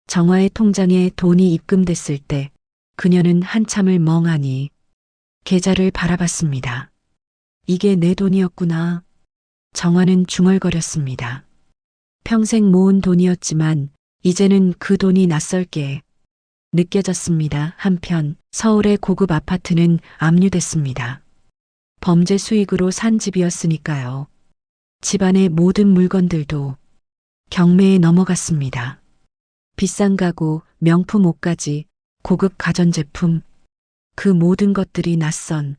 정화의 통장에 돈이 입금됐을 때 그녀는 한참을 멍하니 계좌를 바라봤습니다. 이게 내 돈이었구나. 정화는 중얼거렸습니다. 평생 모은 돈이었지만 이제는 그 돈이 낯설게 느껴졌습니다. 한편 서울의 고급 아파트는 압류됐습니다. 범죄 수익으로 산 집이었으니까요. 집안의 모든 물건들도 경매에 넘어갔습니다. 비싼 가구, 명품 옷까지 고급 가전제품, 그 모든 것들이 낯선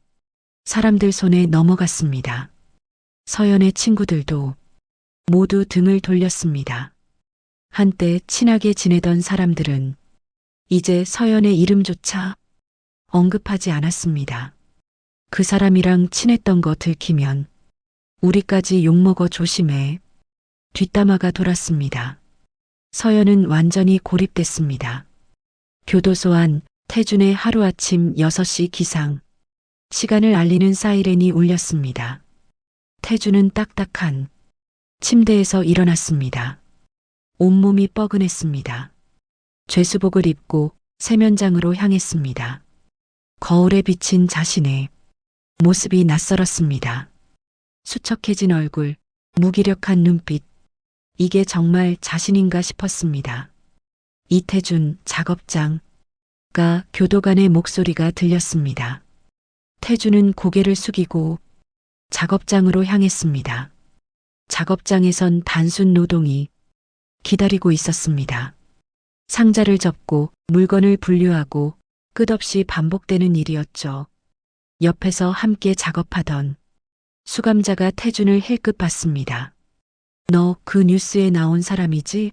사람들 손에 넘어갔습니다. 서연의 친구들도 모두 등을 돌렸습니다. 한때 친하게 지내던 사람들은 이제 서연의 이름조차 언급하지 않았습니다. 그 사람이랑 친했던 거 들키면 우리까지 욕먹어 조심해. 뒷담화가 돌았습니다. 서연은 완전히 고립됐습니다. 교도소 안 태준의 하루아침 6시 기상. 시간을 알리는 사이렌이 울렸습니다. 태준은 딱딱한 침대에서 일어났습니다. 온몸이 뻐근했습니다. 죄수복을 입고 세면장으로 향했습니다. 거울에 비친 자신의 모습이 낯설었습니다. 수척해진 얼굴, 무기력한 눈빛. 이게 정말 자신인가 싶었습니다. 이태준, 작업장. 가 교도관의 목소리가 들렸습니다. 태준은 고개를 숙이고 작업장으로 향했습니다. 작업장에선 단순 노동이 기다리고 있었습니다. 상자를 접고 물건을 분류하고 끝없이 반복되는 일이었죠. 옆에서 함께 작업하던 수감자가 태준을 힐끗 봤습니다. 너 그 뉴스에 나온 사람이지?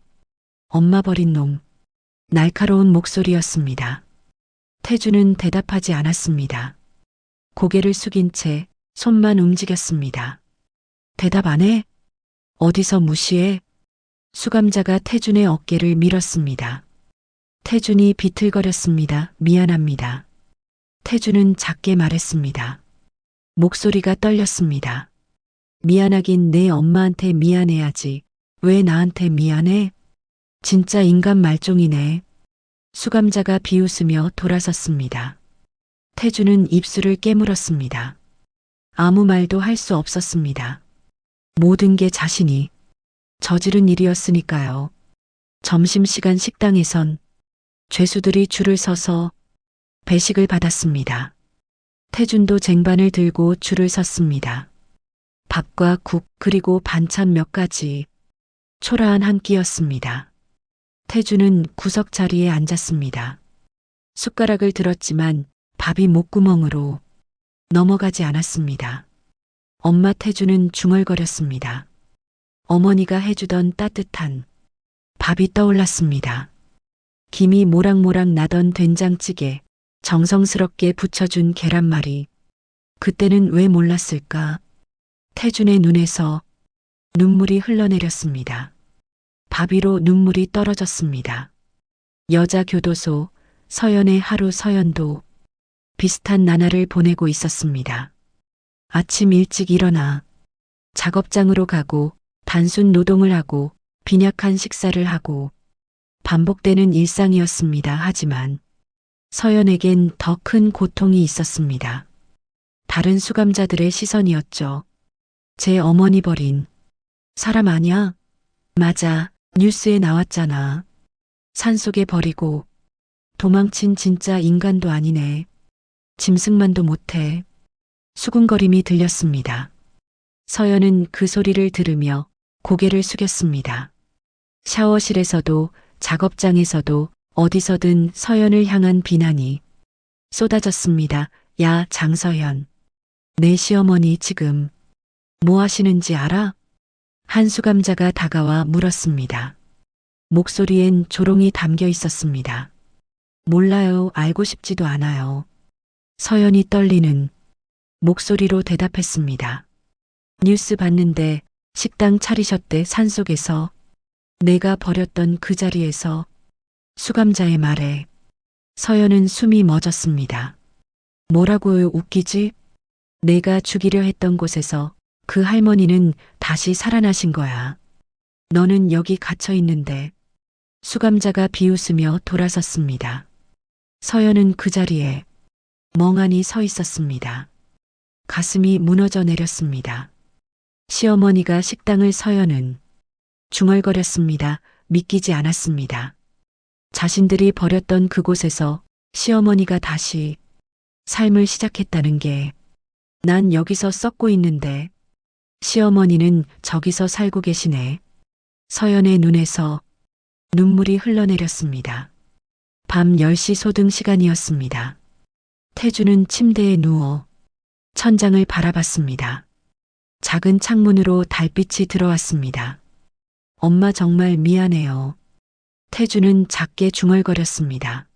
엄마 버린 놈. 날카로운 목소리였습니다. 태준은 대답하지 않았습니다. 고개를 숙인 채 손만 움직였습니다. 대답 안 해? 어디서 무시해? 수감자가 태준의 어깨를 밀었습니다. 태준이 비틀거렸습니다. 미안합니다. 태준은 작게 말했습니다. 목소리가 떨렸습니다. 미안하긴 내 엄마한테 미안해야지. 왜 나한테 미안해? 진짜 인간 말종이네. 수감자가 비웃으며 돌아섰습니다. 태준은 입술을 깨물었습니다. 아무 말도 할 수 없었습니다. 모든 게 자신이 저지른 일이었으니까요. 점심시간 식당에선 죄수들이 줄을 서서 배식을 받았습니다. 태준도 쟁반을 들고 줄을 섰습니다. 밥과 국 그리고 반찬 몇 가지. 초라한 한 끼였습니다. 태준은 구석 자리에 앉았습니다. 숟가락을 들었지만 밥이 목구멍으로 넘어가지 않았습니다. 엄마 태주는 중얼거렸습니다. 어머니가 해주던 따뜻한 밥이 떠올랐습니다. 김이 모락모락 나던 된장찌개, 정성스럽게 부쳐준 계란말이. 그때는 왜 몰랐을까? 태준의 눈에서 눈물이 흘러내렸습니다. 밥 위로 눈물이 떨어졌습니다. 여자 교도소, 서연의 하루 서연도 비슷한 나날을 보내고 있었습니다. 아침 일찍 일어나 작업장으로 가고 단순 노동을 하고 빈약한 식사를 하고 반복되는 일상이었습니다. 하지만 서연에겐 더 큰 고통이 있었습니다. 다른 수감자들의 시선이었죠. 제 어머니 버린 사람 아냐? 맞아, 뉴스에 나왔잖아. 산속에 버리고 도망친 진짜 인간도 아니네. 짐승만도 못해. 수군거림이 들렸습니다. 서연은 그 소리를 들으며 고개를 숙였습니다. 샤워실에서도 작업장에서도 어디서든 서연을 향한 비난이 쏟아졌습니다. 야, 장서연. 내 시어머니 지금 뭐 하시는지 알아? 한 수감자가 다가와 물었습니다. 목소리엔 조롱이 담겨 있었습니다. 몰라요, 알고 싶지도 않아요. 서연이 떨리는 목소리로 대답했습니다. 뉴스 봤는데 식당 차리셨대. 산속에서 내가 버렸던 그 자리에서. 수감자의 말에 서연은 숨이 멎었습니다. 뭐라고요? 웃기지? 내가 죽이려 했던 곳에서 그 할머니는 다시 살아나신 거야. 너는 여기 갇혀 있는데. 수감자가 비웃으며 돌아섰습니다. 서연은 그 자리에 멍하니 서 있었습니다. 가슴이 무너져 내렸습니다. 시어머니가 식당을. 서연은 중얼거렸습니다. 믿기지 않았습니다. 자신들이 버렸던 그곳에서 시어머니가 다시 삶을 시작했다는 게. 난 여기서 썩고 있는데 시어머니는 저기서 살고 계시네. 서연의 눈에서 눈물이 흘러내렸습니다. 밤 10시 소등 시간이었습니다. 태주는 침대에 누워 천장을 바라봤습니다. 작은 창문으로 달빛이 들어왔습니다. 엄마 정말 미안해요. 태주는 작게 중얼거렸습니다.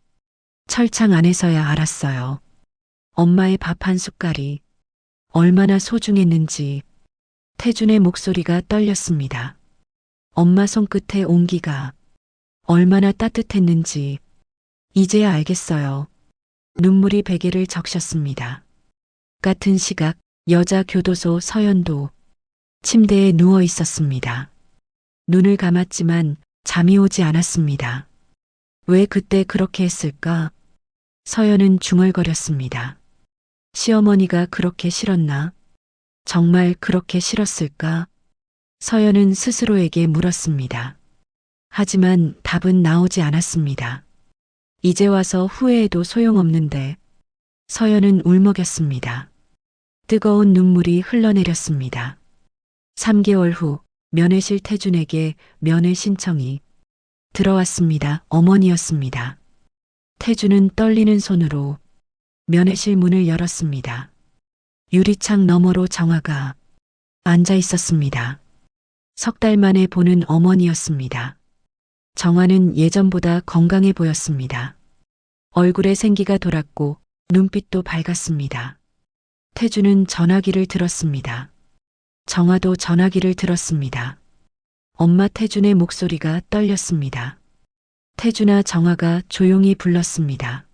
철창 안에서야 알았어요. 엄마의 밥 한 숟갈이 얼마나 소중했는지. 태준의 목소리가 떨렸습니다. 엄마 손끝의 온기가 얼마나 따뜻했는지 이제야 알겠어요. 눈물이 베개를 적셨습니다. 같은 시각 여자 교도소 서연도 침대에 누워 있었습니다. 눈을 감았지만 잠이 오지 않았습니다. 왜 그때 그렇게 했을까? 서연은 중얼거렸습니다. 시어머니가 그렇게 싫었나? 정말 그렇게 싫었을까? 서연은 스스로에게 물었습니다. 하지만 답은 나오지 않았습니다. 이제 와서 후회해도 소용없는데. 서연은 울먹였습니다. 뜨거운 눈물이 흘러내렸습니다. 3개월 후 면회실. 태준에게 면회 신청이 들어왔습니다. 어머니였습니다. 태준은 떨리는 손으로 면회실 문을 열었습니다. 유리창 너머로 정화가 앉아 있었습니다. 3달 만에 보는 어머니였습니다. 정화는 예전보다 건강해 보였습니다. 얼굴에 생기가 돌았고 눈빛도 밝았습니다. 태주는 전화기를 들었습니다. 정화도 전화기를 들었습니다. 엄마. 태준의 목소리가 떨렸습니다. 태준아. 정화가 조용히 불렀습니다.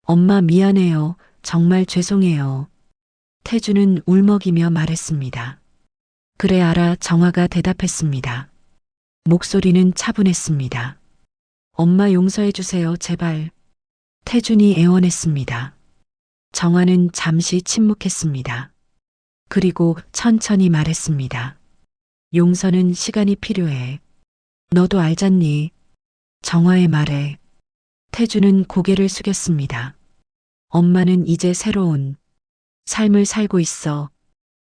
엄마 미안해요. 정말 죄송해요. 태준은 울먹이며 말했습니다. 그래 알아. 정화가 대답했습니다. 목소리는 차분했습니다. 엄마 용서해 주세요. 제발. 태준이 애원했습니다. 정화는 잠시 침묵했습니다. 그리고 천천히 말했습니다. 용서는 시간이 필요해. 너도 알잖니? 정화의 말에 태준은 고개를 숙였습니다. 엄마는 이제 새로운 삶을 살고 있어.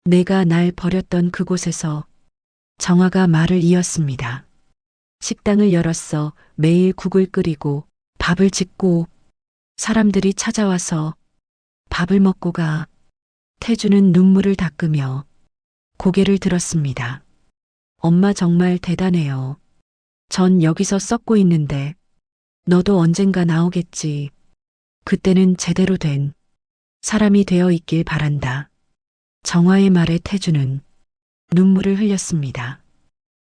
내가 날 버렸던 그곳에서. 정화가 말을 이었습니다. 식당을 열었어. 매일 국을 끓이고 밥을 짓고 사람들이 찾아와서 밥을 먹고 가. 태주는 눈물을 닦으며 고개를 들었습니다. 엄마 정말 대단해요. 전 여기서 썩고 있는데 너도 언젠가 나오겠지. 그때는 제대로 된 사람이 되어 있길 바란다. 정화의 말에 태주는 눈물을 흘렸습니다.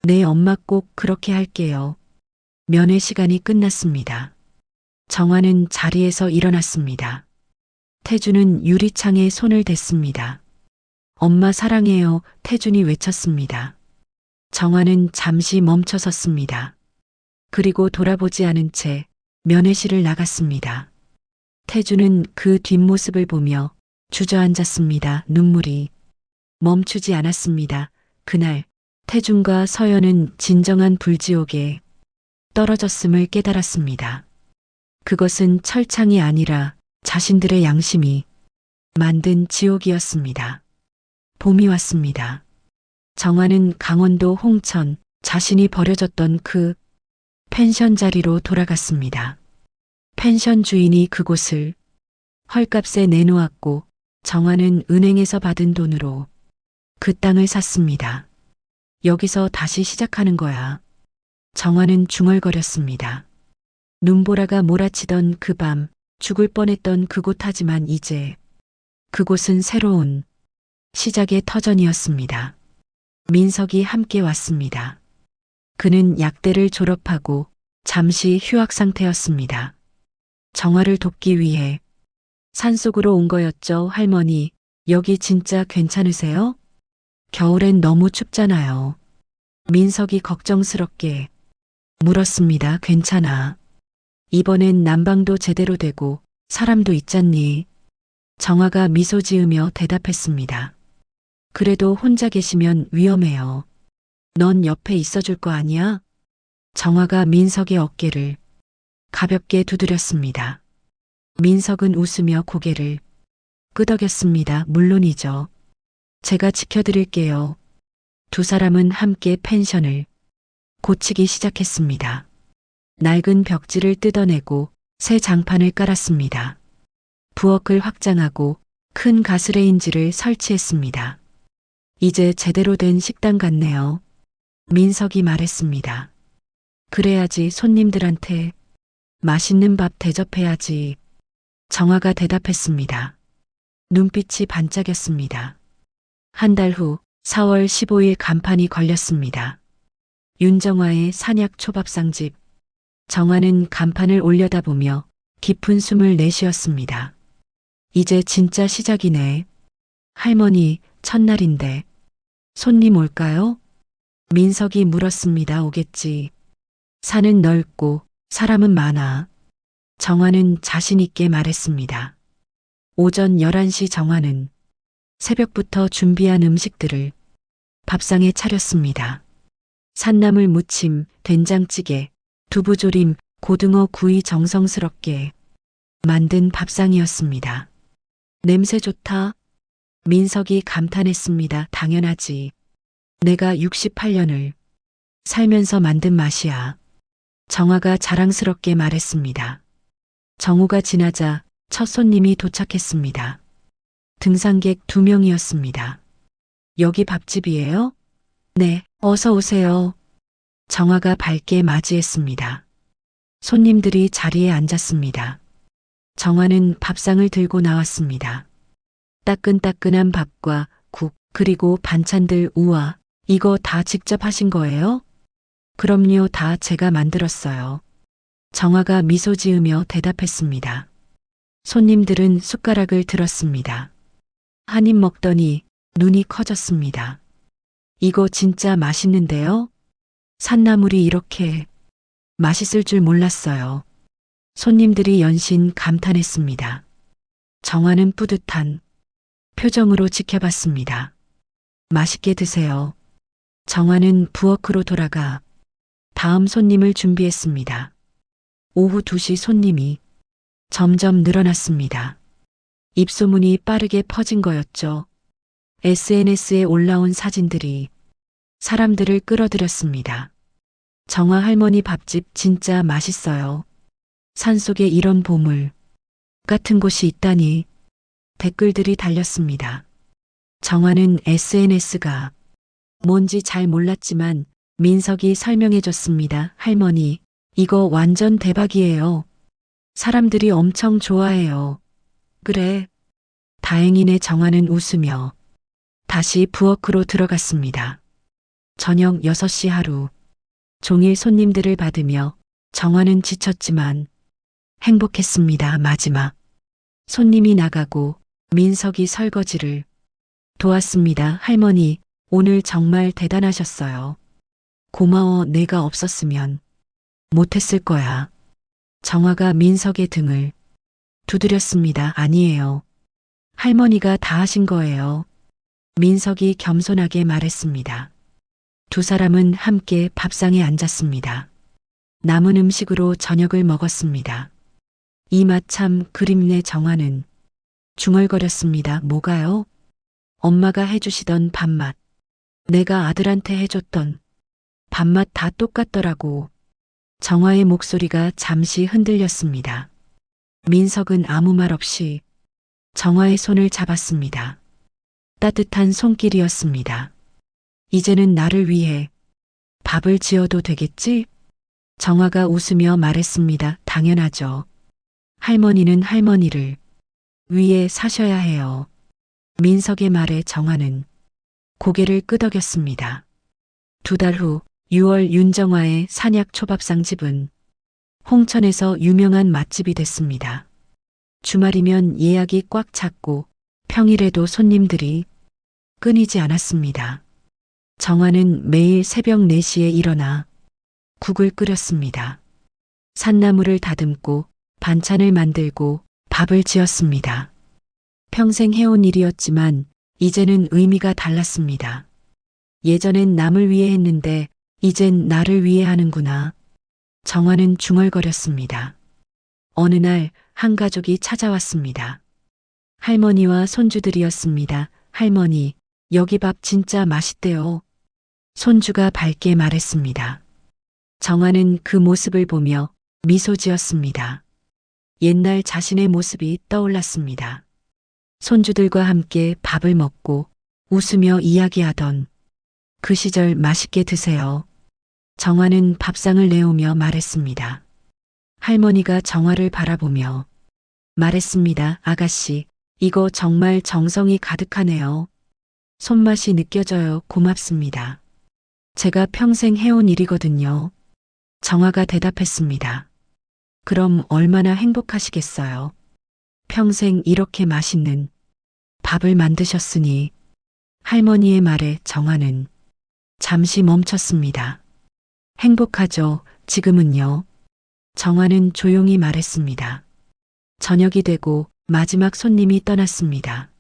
네, 엄마 꼭 그렇게 할게요. 면회 시간이 끝났습니다. 정화는 자리에서 일어났습니다. 태주는 유리창에 손을 댔습니다. 엄마 사랑해요. 태준이 외쳤습니다. 정화는 잠시 멈춰 섰습니다. 그리고 돌아보지 않은 채 면회실을 나갔습니다. 태주는 그 뒷모습을 보며 주저앉았습니다. 눈물이 멈추지 않았습니다. 그날 태준과 서연은 진정한 불지옥에 떨어졌음을 깨달았습니다. 그것은 철창이 아니라 자신들의 양심이 만든 지옥이었습니다. 봄이 왔습니다. 정화는 강원도 홍천 자신이 버려졌던 그 펜션 자리로 돌아갔습니다. 펜션 주인이 그곳을 헐값에 내놓았고 정화는 은행에서 받은 돈으로 그 땅을 샀습니다. 여기서 다시 시작하는 거야. 정화는 중얼거렸습니다. 눈보라가 몰아치던 그 밤, 죽을 뻔했던 그곳 하지만 이제 그곳은 새로운 시작의 터전이었습니다. 민석이 함께 왔습니다. 그는 약대를 졸업하고 잠시 휴학 상태였습니다. 정화를 돕기 위해 산속으로 온 거였죠. 할머니, 여기 진짜 괜찮으세요? 겨울엔 너무 춥잖아요. 민석이 걱정스럽게 물었습니다. 괜찮아. 이번엔 난방도 제대로 되고 사람도 있잖니. 정화가 미소 지으며 대답했습니다. 그래도 혼자 계시면 위험해요. 넌 옆에 있어줄 거 아니야? 정화가 민석의 어깨를 가볍게 두드렸습니다. 민석은 웃으며 고개를 끄덕였습니다. 물론이죠. 제가 지켜드릴게요. 두 사람은 함께 펜션을 고치기 시작했습니다. 낡은 벽지를 뜯어내고 새 장판을 깔았습니다. 부엌을 확장하고 큰 가스레인지를 설치했습니다. 이제 제대로 된 식당 같네요. 민석이 말했습니다. 그래야지 손님들한테 맛있는 밥 대접해야지. 정화가 대답했습니다. 눈빛이 반짝였습니다. 한 달 후 4월 15일 간판이 걸렸습니다. 윤정화의 산약 초밥상집. 정화는 간판을 올려다보며 깊은 숨을 내쉬었습니다. 이제 진짜 시작이네. 할머니, 첫날인데 손님 올까요? 민석이 물었습니다. 오겠지. 산은 넓고 사람은 많아. 정화는 자신 있게 말했습니다. 오전 11시 정화는 새벽부터 준비한 음식들을 밥상에 차렸습니다. 산나물 무침, 된장찌개, 두부조림, 고등어 구이 정성스럽게 만든 밥상이었습니다. 냄새 좋다. 민석이 감탄했습니다. 당연하지. 내가 68년을 살면서 만든 맛이야. 정화가 자랑스럽게 말했습니다. 정오가 지나자 첫 손님이 도착했습니다. 등산객 2명이었습니다. 여기 밥집이에요? 네, 어서 오세요. 정화가 밝게 맞이했습니다. 손님들이 자리에 앉았습니다. 정화는 밥상을 들고 나왔습니다. 따끈따끈한 밥과 국, 그리고 반찬들. 우와, 이거 다 직접 하신 거예요? 그럼요, 다 제가 만들었어요. 정화가 미소 지으며 대답했습니다. 손님들은 숟가락을 들었습니다. 한 입 먹더니 눈이 커졌습니다. 이거 진짜 맛있는데요? 산나물이 이렇게 맛있을 줄 몰랐어요. 손님들이 연신 감탄했습니다. 정화는 뿌듯한 표정으로 지켜봤습니다. 맛있게 드세요. 정화는 부엌으로 돌아가 다음 손님을 준비했습니다. 오후 2시 손님이 점점 늘어났습니다. 입소문이 빠르게 퍼진 거였죠. SNS에 올라온 사진들이 사람들을 끌어들였습니다. 정화 할머니 밥집 진짜 맛있어요. 산속에 이런 보물 같은 곳이 있다니. 댓글들이 달렸습니다. 정화는 SNS가 뭔지 잘 몰랐지만 민석이 설명해 줬습니다. 할머니, 이거 완전 대박이에요. 사람들이 엄청 좋아해요. 그래. 다행이네. 정화는 웃으며 다시 부엌으로 들어갔습니다. 저녁 6시 하루. 종일 손님들을 받으며 정화는 지쳤지만 행복했습니다. 마지막. 손님이 나가고 민석이 설거지를 도왔습니다. 할머니, 오늘 정말 대단하셨어요. 고마워. 내가 없었으면 못했을 거야. 정화가 민석의 등을 두드렸습니다. 아니에요. 할머니가 다 하신 거예요. 민석이 겸손하게 말했습니다. 두 사람은 함께 밥상에 앉았습니다. 남은 음식으로 저녁을 먹었습니다. 이 맛 참 그립네. 정화는 중얼거렸습니다. 뭐가요? 엄마가 해주시던 밥맛. 내가 아들한테 해줬던 밥맛 다 똑같더라고. 정화의 목소리가 잠시 흔들렸습니다. 민석은 아무 말 없이 정화의 손을 잡았습니다. 따뜻한 손길이었습니다. 이제는 나를 위해 밥을 지어도 되겠지? 정화가 웃으며 말했습니다. 당연하죠. 할머니는 할머니를 위해 사셔야 해요. 민석의 말에 정화는 고개를 끄덕였습니다. 2달 후 6월 윤정화의 산약 초밥상 집은 홍천에서 유명한 맛집이 됐습니다. 주말이면 예약이 꽉 찼고 평일에도 손님들이 끊이지 않았습니다. 정화는 매일 새벽 4시에 일어나 국을 끓였습니다. 산나물을 다듬고 반찬을 만들고 밥을 지었습니다. 평생 해온 일이었지만 이제는 의미가 달랐습니다. 예전엔 남을 위해 했는데 이젠 나를 위해 하는구나. 정화는 중얼거렸습니다. 어느 날 한 가족이 찾아왔습니다. 할머니와 손주들이었습니다. 할머니, 여기 밥 진짜 맛있대요. 손주가 밝게 말했습니다. 정화는 그 모습을 보며 미소 지었습니다. 옛날 자신의 모습이 떠올랐습니다. 손주들과 함께 밥을 먹고 웃으며 이야기하던 그 시절. 맛있게 드세요. 정화는 밥상을 내오며 말했습니다. 할머니가 정화를 바라보며 말했습니다. 아가씨, 이거 정말 정성이 가득하네요. 손맛이 느껴져요. 고맙습니다. 제가 평생 해온 일이거든요. 정화가 대답했습니다. 그럼 얼마나 행복하시겠어요. 평생 이렇게 맛있는 밥을 만드셨으니. 할머니의 말에 정화는 잠시 멈췄습니다. 행복하죠. 지금은요. 정화는 조용히 말했습니다. 저녁이 되고 마지막 손님이 떠났습니다.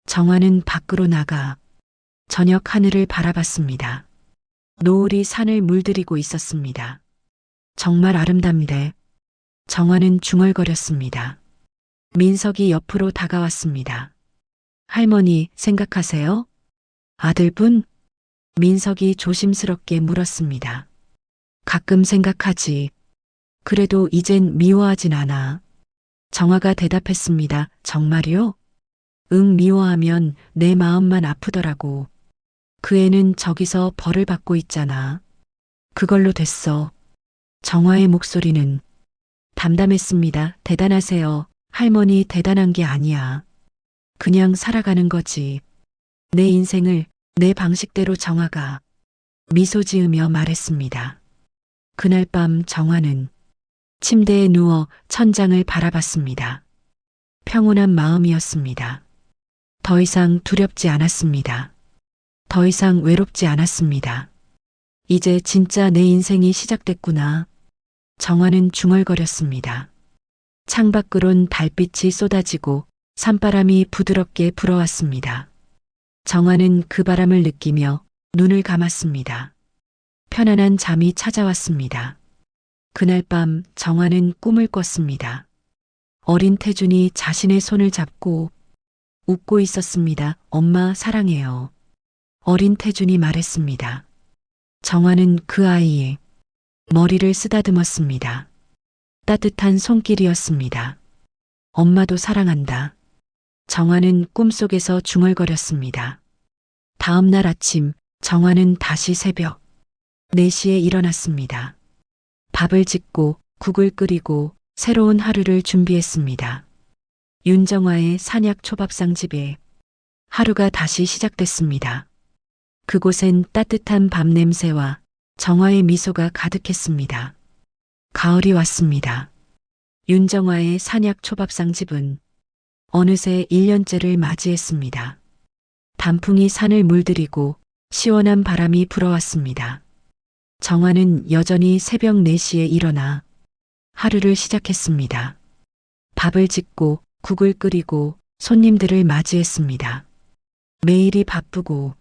정화는 밖으로 나가 저녁 하늘을 바라봤습니다. 노을이 산을 물들이고 있었습니다. 정말 아름답네. 정화는 중얼거렸습니다. 민석이 옆으로 다가왔습니다. 할머니, 생각하세요? 아들분? 민석이 조심스럽게 물었습니다. 가끔 생각하지. 그래도 이젠 미워하진 않아. 정화가 대답했습니다. 정말요? 응, 미워하면 내 마음만 아프더라고. 그 애는 저기서 벌을 받고 있잖아. 그걸로 됐어. 정화의 목소리는 담담했습니다. 대단하세요. 할머니, 대단한 게 아니야. 그냥 살아가는 거지. 내 인생을 내 방식대로. 정화가 미소 지으며 말했습니다. 그날 밤 정화는 침대에 누워 천장을 바라봤습니다. 평온한 마음이었습니다. 더 이상 두렵지 않았습니다. 더 이상 외롭지 않았습니다. 이제 진짜 내 인생이 시작됐구나. 정화는 중얼거렸습니다. 창밖으론 달빛이 쏟아지고 산바람이 부드럽게 불어왔습니다. 정화는 그 바람을 느끼며 눈을 감았습니다. 편안한 잠이 찾아왔습니다. 그날 밤 정화는 꿈을 꿨습니다. 어린 태준이 자신의 손을 잡고 웃고 있었습니다. 엄마, 사랑해요. 어린 태준이 말했습니다. 정화는 그 아이의 머리를 쓰다듬었습니다. 따뜻한 손길이었습니다. 엄마도 사랑한다. 정화는 꿈속에서 중얼거렸습니다. 다음 날 아침 정화는 다시 새벽 4시에 일어났습니다. 밥을 짓고 국을 끓이고 새로운 하루를 준비했습니다. 윤정화의 산약 초밥상 집에 하루가 다시 시작됐습니다. 그곳엔 따뜻한 밤 냄새와 정화의 미소가 가득했습니다. 가을이 왔습니다. 윤정화의 산약 초밥상 집은 어느새 1년째를 맞이했습니다. 단풍이 산을 물들이고 시원한 바람이 불어왔습니다. 정화는 여전히 새벽 4시에 일어나 하루를 시작했습니다. 밥을 짓고 국을 끓이고 손님들을 맞이했습니다. 매일이 바쁘고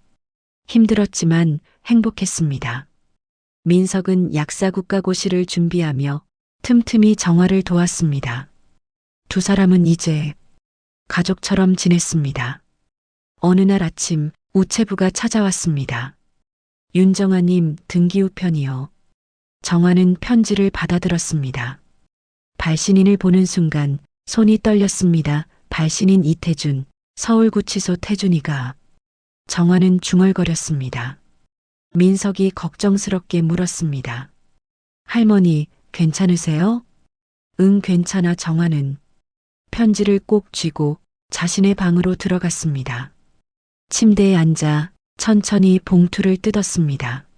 힘들었지만 행복했습니다. 민석은 약사국가고시를 준비하며 틈틈이 정화를 도왔습니다. 두 사람은 이제 가족처럼 지냈습니다. 어느 날 아침 우체부가 찾아왔습니다. 윤정아님 등기 우편이요. 정화는 편지를 받아들었습니다. 발신인을 보는 순간 손이 떨렸습니다. 발신인 이태준, 서울구치소 태준이가. 정화는 중얼거렸습니다. 민석이 걱정스럽게 물었습니다. 할머니, 괜찮으세요? 응, 괜찮아. 정화는 편지를 꼭 쥐고 자신의 방으로 들어갔습니다. 침대에 앉아 천천히 봉투를 뜯었습니다.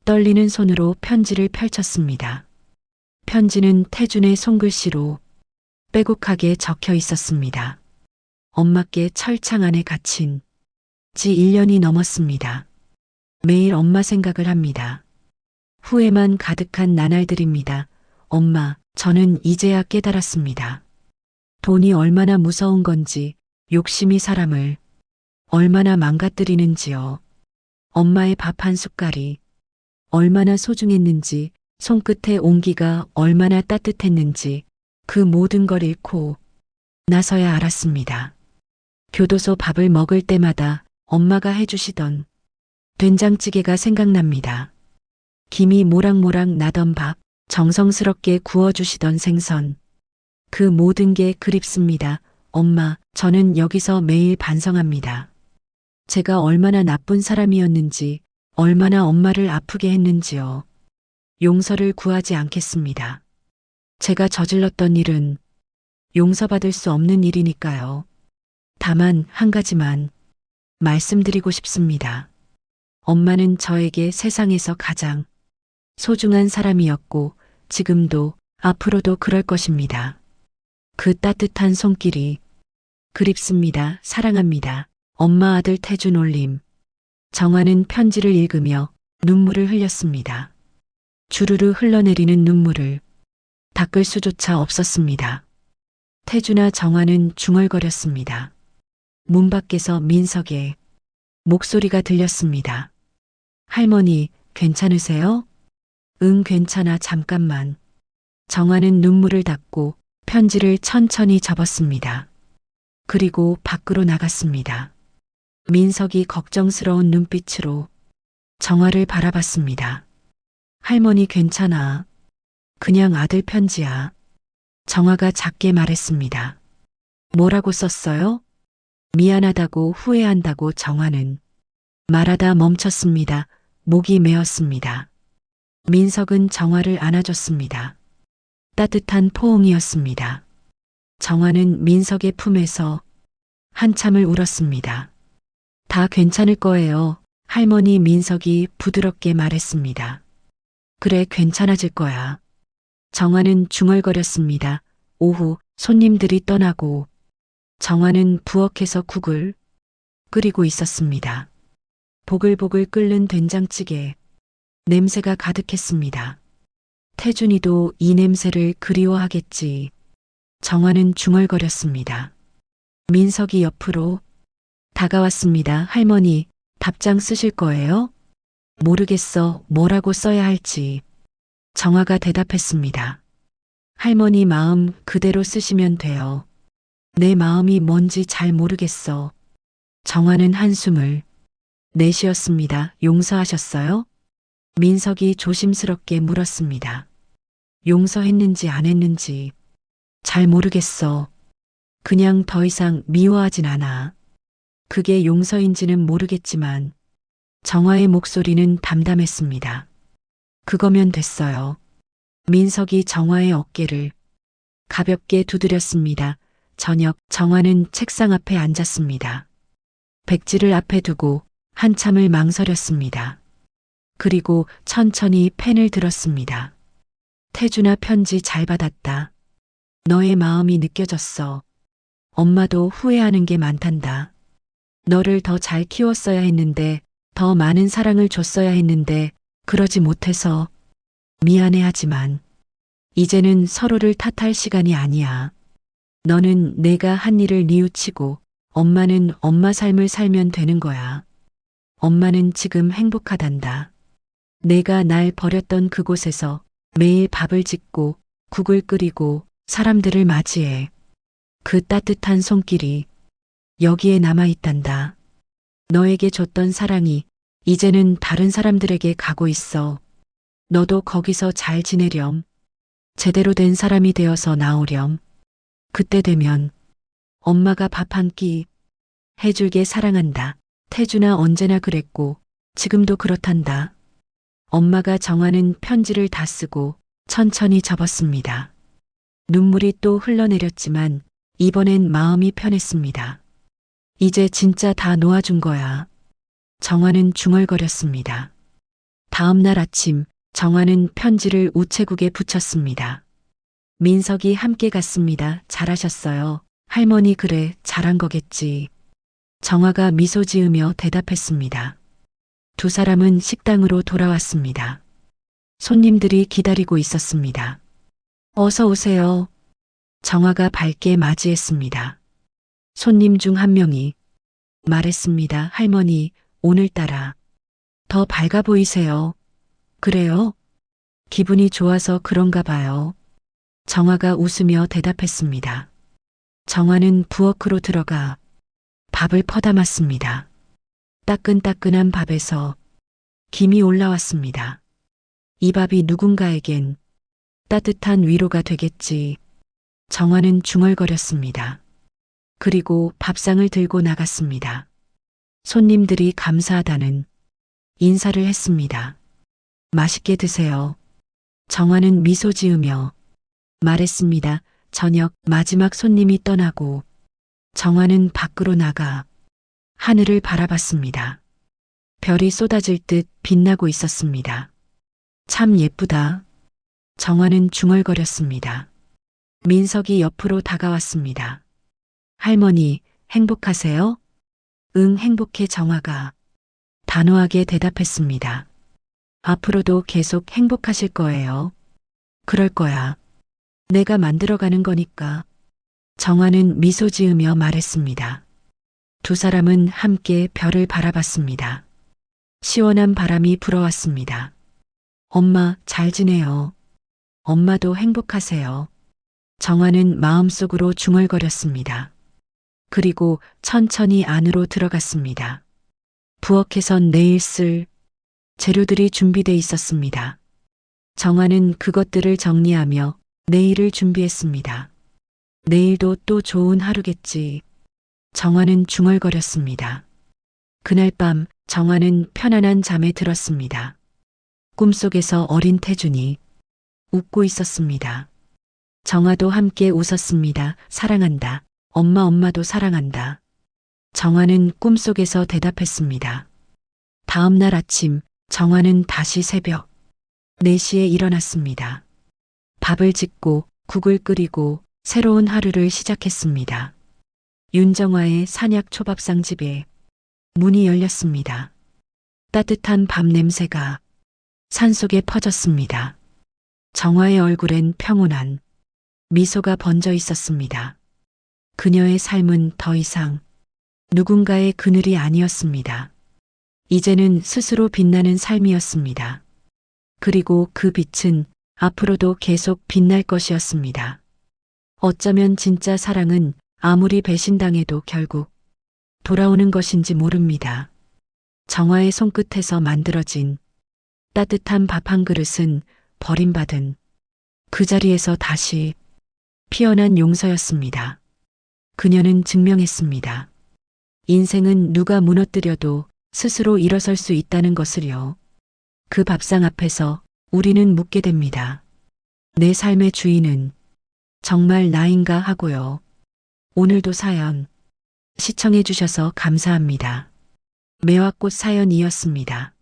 떨리는 손으로 편지를 펼쳤습니다. 편지는 태준의 손글씨로 빼곡하게 적혀 있었습니다. 엄마께 철창 안에 갇힌 지 1년이 넘었습니다. 매일 엄마 생각을 합니다. 후회만 가득한 나날들입니다. 엄마, 저는 이제야 깨달았습니다. 돈이 얼마나 무서운 건지, 욕심이 사람을 얼마나 망가뜨리는지요. 엄마의 밥 한 숟갈이 얼마나 소중했는지, 손끝의 온기가 얼마나 따뜻했는지 그 모든 걸 잃고 나서야 알았습니다. 교도소 밥을 먹을 때마다 엄마가 해주시던 된장찌개가 생각납니다. 김이 모락모락 나던 밥, 정성스럽게 구워주시던 생선. 그 모든 게 그립습니다. 엄마, 저는 여기서 매일 반성합니다. 제가 얼마나 나쁜 사람이었는지, 얼마나 엄마를 아프게 했는지요. 용서를 구하지 않겠습니다. 제가 저질렀던 일은 용서받을 수 없는 일이니까요. 다만 한 가지만 말씀드리고 싶습니다. 엄마는 저에게 세상에서 가장 소중한 사람이었고 지금도 앞으로도 그럴 것입니다. 그 따뜻한 손길이 그립습니다. 사랑합니다. 엄마 아들 태준 올림. 정화는 편지를 읽으며 눈물을 흘렸습니다. 주르르 흘러내리는 눈물을 닦을 수조차 없었습니다. 태준아, 정화는 중얼거렸습니다. 문 밖에서 민석의 목소리가 들렸습니다. 할머니, 괜찮으세요? 응, 괜찮아. 잠깐만. 정화는 눈물을 닦고 편지를 천천히 접었습니다. 그리고 밖으로 나갔습니다. 민석이 걱정스러운 눈빛으로 정화를 바라봤습니다. 할머니, 괜찮아. 그냥 아들 편지야. 정화가 작게 말했습니다. 뭐라고 썼어요? 미안하다고 후회한다고. 정화는 말하다 멈췄습니다. 목이 메었습니다. 민석은 정화를 안아줬습니다. 따뜻한 포옹이었습니다. 정화는 민석의 품에서 한참을 울었습니다. 다 괜찮을 거예요. 할머니. 민석이 부드럽게 말했습니다. 그래, 괜찮아질 거야. 정화는 중얼거렸습니다. 오후 손님들이 떠나고 정화는 부엌에서 국을 끓이고 있었습니다. 보글보글 끓는 된장찌개 냄새가 가득했습니다. 태준이도 이 냄새를 그리워하겠지. 정화는 중얼거렸습니다. 민석이 옆으로 다가왔습니다. 할머니, 답장 쓰실 거예요? 모르겠어. 뭐라고 써야 할지. 정화가 대답했습니다. 할머니 마음 그대로 쓰시면 돼요. 내 마음이 뭔지 잘 모르겠어. 정화는 한숨을 내쉬었습니다. 용서하셨어요? 민석이 조심스럽게 물었습니다. 용서했는지 안 했는지 잘 모르겠어. 그냥 더 이상 미워하진 않아. 그게 용서인지는 모르겠지만 정화의 목소리는 담담했습니다. 그거면 됐어요. 민석이 정화의 어깨를 가볍게 두드렸습니다. 저녁 정화는 책상 앞에 앉았습니다. 백지를 앞에 두고 한참을 망설였습니다. 그리고 천천히 펜을 들었습니다. 태준아, 편지 잘 받았다. 너의 마음이 느껴졌어. 엄마도 후회하는 게 많단다. 너를 더 잘 키웠어야 했는데, 더 많은 사랑을 줬어야 했는데, 그러지 못해서 미안해 하지만, 이제는 서로를 탓할 시간이 아니야. 너는 내가 한 일을 뉘우치고, 엄마는 엄마 삶을 살면 되는 거야. 엄마는 지금 행복하단다. 내가 날 버렸던 그곳에서 매일 밥을 짓고, 국을 끓이고, 사람들을 맞이해. 그 따뜻한 손길이 여기에 남아있단다. 너에게 줬던 사랑이 이제는 다른 사람들에게 가고 있어. 너도 거기서 잘 지내렴. 제대로 된 사람이 되어서 나오렴. 그때 되면 엄마가 밥 한 끼 해줄게. 사랑한다. 태준아, 언제나 그랬고 지금도 그렇단다. 엄마가 정하는 편지를 다 쓰고 천천히 접었습니다. 눈물이 또 흘러내렸지만 이번엔 마음이 편했습니다. 이제 진짜 다 놓아준 거야. 정화는 중얼거렸습니다. 다음 날 아침 정화는 편지를 우체국에 붙였습니다. 민석이 함께 갔습니다. 잘하셨어요. 할머니, 그래, 잘한 거겠지. 정화가 미소 지으며 대답했습니다. 두 사람은 식당으로 돌아왔습니다. 손님들이 기다리고 있었습니다. 어서 오세요. 정화가 밝게 맞이했습니다. 손님 중 한 명이 말했습니다. 할머니, 오늘따라 더 밝아 보이세요. 그래요? 기분이 좋아서 그런가 봐요. 정화가 웃으며 대답했습니다. 정화는 부엌으로 들어가 밥을 퍼담았습니다. 따끈따끈한 밥에서 김이 올라왔습니다. 이 밥이 누군가에겐 따뜻한 위로가 되겠지. 정화는 중얼거렸습니다. 그리고 밥상을 들고 나갔습니다. 손님들이 감사하다는 인사를 했습니다. 맛있게 드세요. 정화는 미소 지으며 말했습니다. 저녁 마지막 손님이 떠나고 정화는 밖으로 나가 하늘을 바라봤습니다. 별이 쏟아질 듯 빛나고 있었습니다. 참 예쁘다. 정화는 중얼거렸습니다. 민석이 옆으로 다가왔습니다. 할머니, 행복하세요? 응, 행복해. 정화가 단호하게 대답했습니다. 앞으로도 계속 행복하실 거예요. 그럴 거야. 내가 만들어가는 거니까. 정화는 미소 지으며 말했습니다. 두 사람은 함께 별을 바라봤습니다. 시원한 바람이 불어왔습니다. 엄마, 잘 지내요. 엄마도 행복하세요. 정화는 마음속으로 중얼거렸습니다. 그리고 천천히 안으로 들어갔습니다. 부엌에선 내일 쓸 재료들이 준비돼 있었습니다. 정화는 그것들을 정리하며 내일을 준비했습니다. 내일도 또 좋은 하루겠지. 정화는 중얼거렸습니다. 그날 밤 정화는 편안한 잠에 들었습니다. 꿈속에서 어린 태준이 웃고 있었습니다. 정화도 함께 웃었습니다. 사랑한다. 엄마도 사랑한다. 정화는 꿈속에서 대답했습니다. 다음 날 아침 정화는 다시 새벽 4시에 일어났습니다. 밥을 짓고 국을 끓이고 새로운 하루를 시작했습니다. 윤정화의 산약 초밥상 집에 문이 열렸습니다. 따뜻한 밥 냄새가 산속에 퍼졌습니다. 정화의 얼굴엔 평온한 미소가 번져 있었습니다. 그녀의 삶은 더 이상 누군가의 그늘이 아니었습니다. 이제는 스스로 빛나는 삶이었습니다. 그리고 그 빛은 앞으로도 계속 빛날 것이었습니다. 어쩌면 진짜 사랑은 아무리 배신당해도 결국 돌아오는 것인지 모릅니다. 정화의 손끝에서 만들어진 따뜻한 밥 한 그릇은 버림받은 그 자리에서 다시 피어난 용서였습니다. 그녀는 증명했습니다. 인생은 누가 무너뜨려도 스스로 일어설 수 있다는 것을요. 그 밥상 앞에서 우리는 묻게 됩니다. 내 삶의 주인은 정말 나인가 하고요. 오늘도 사연 시청해 주셔서 감사합니다. 매화꽃 사연이었습니다.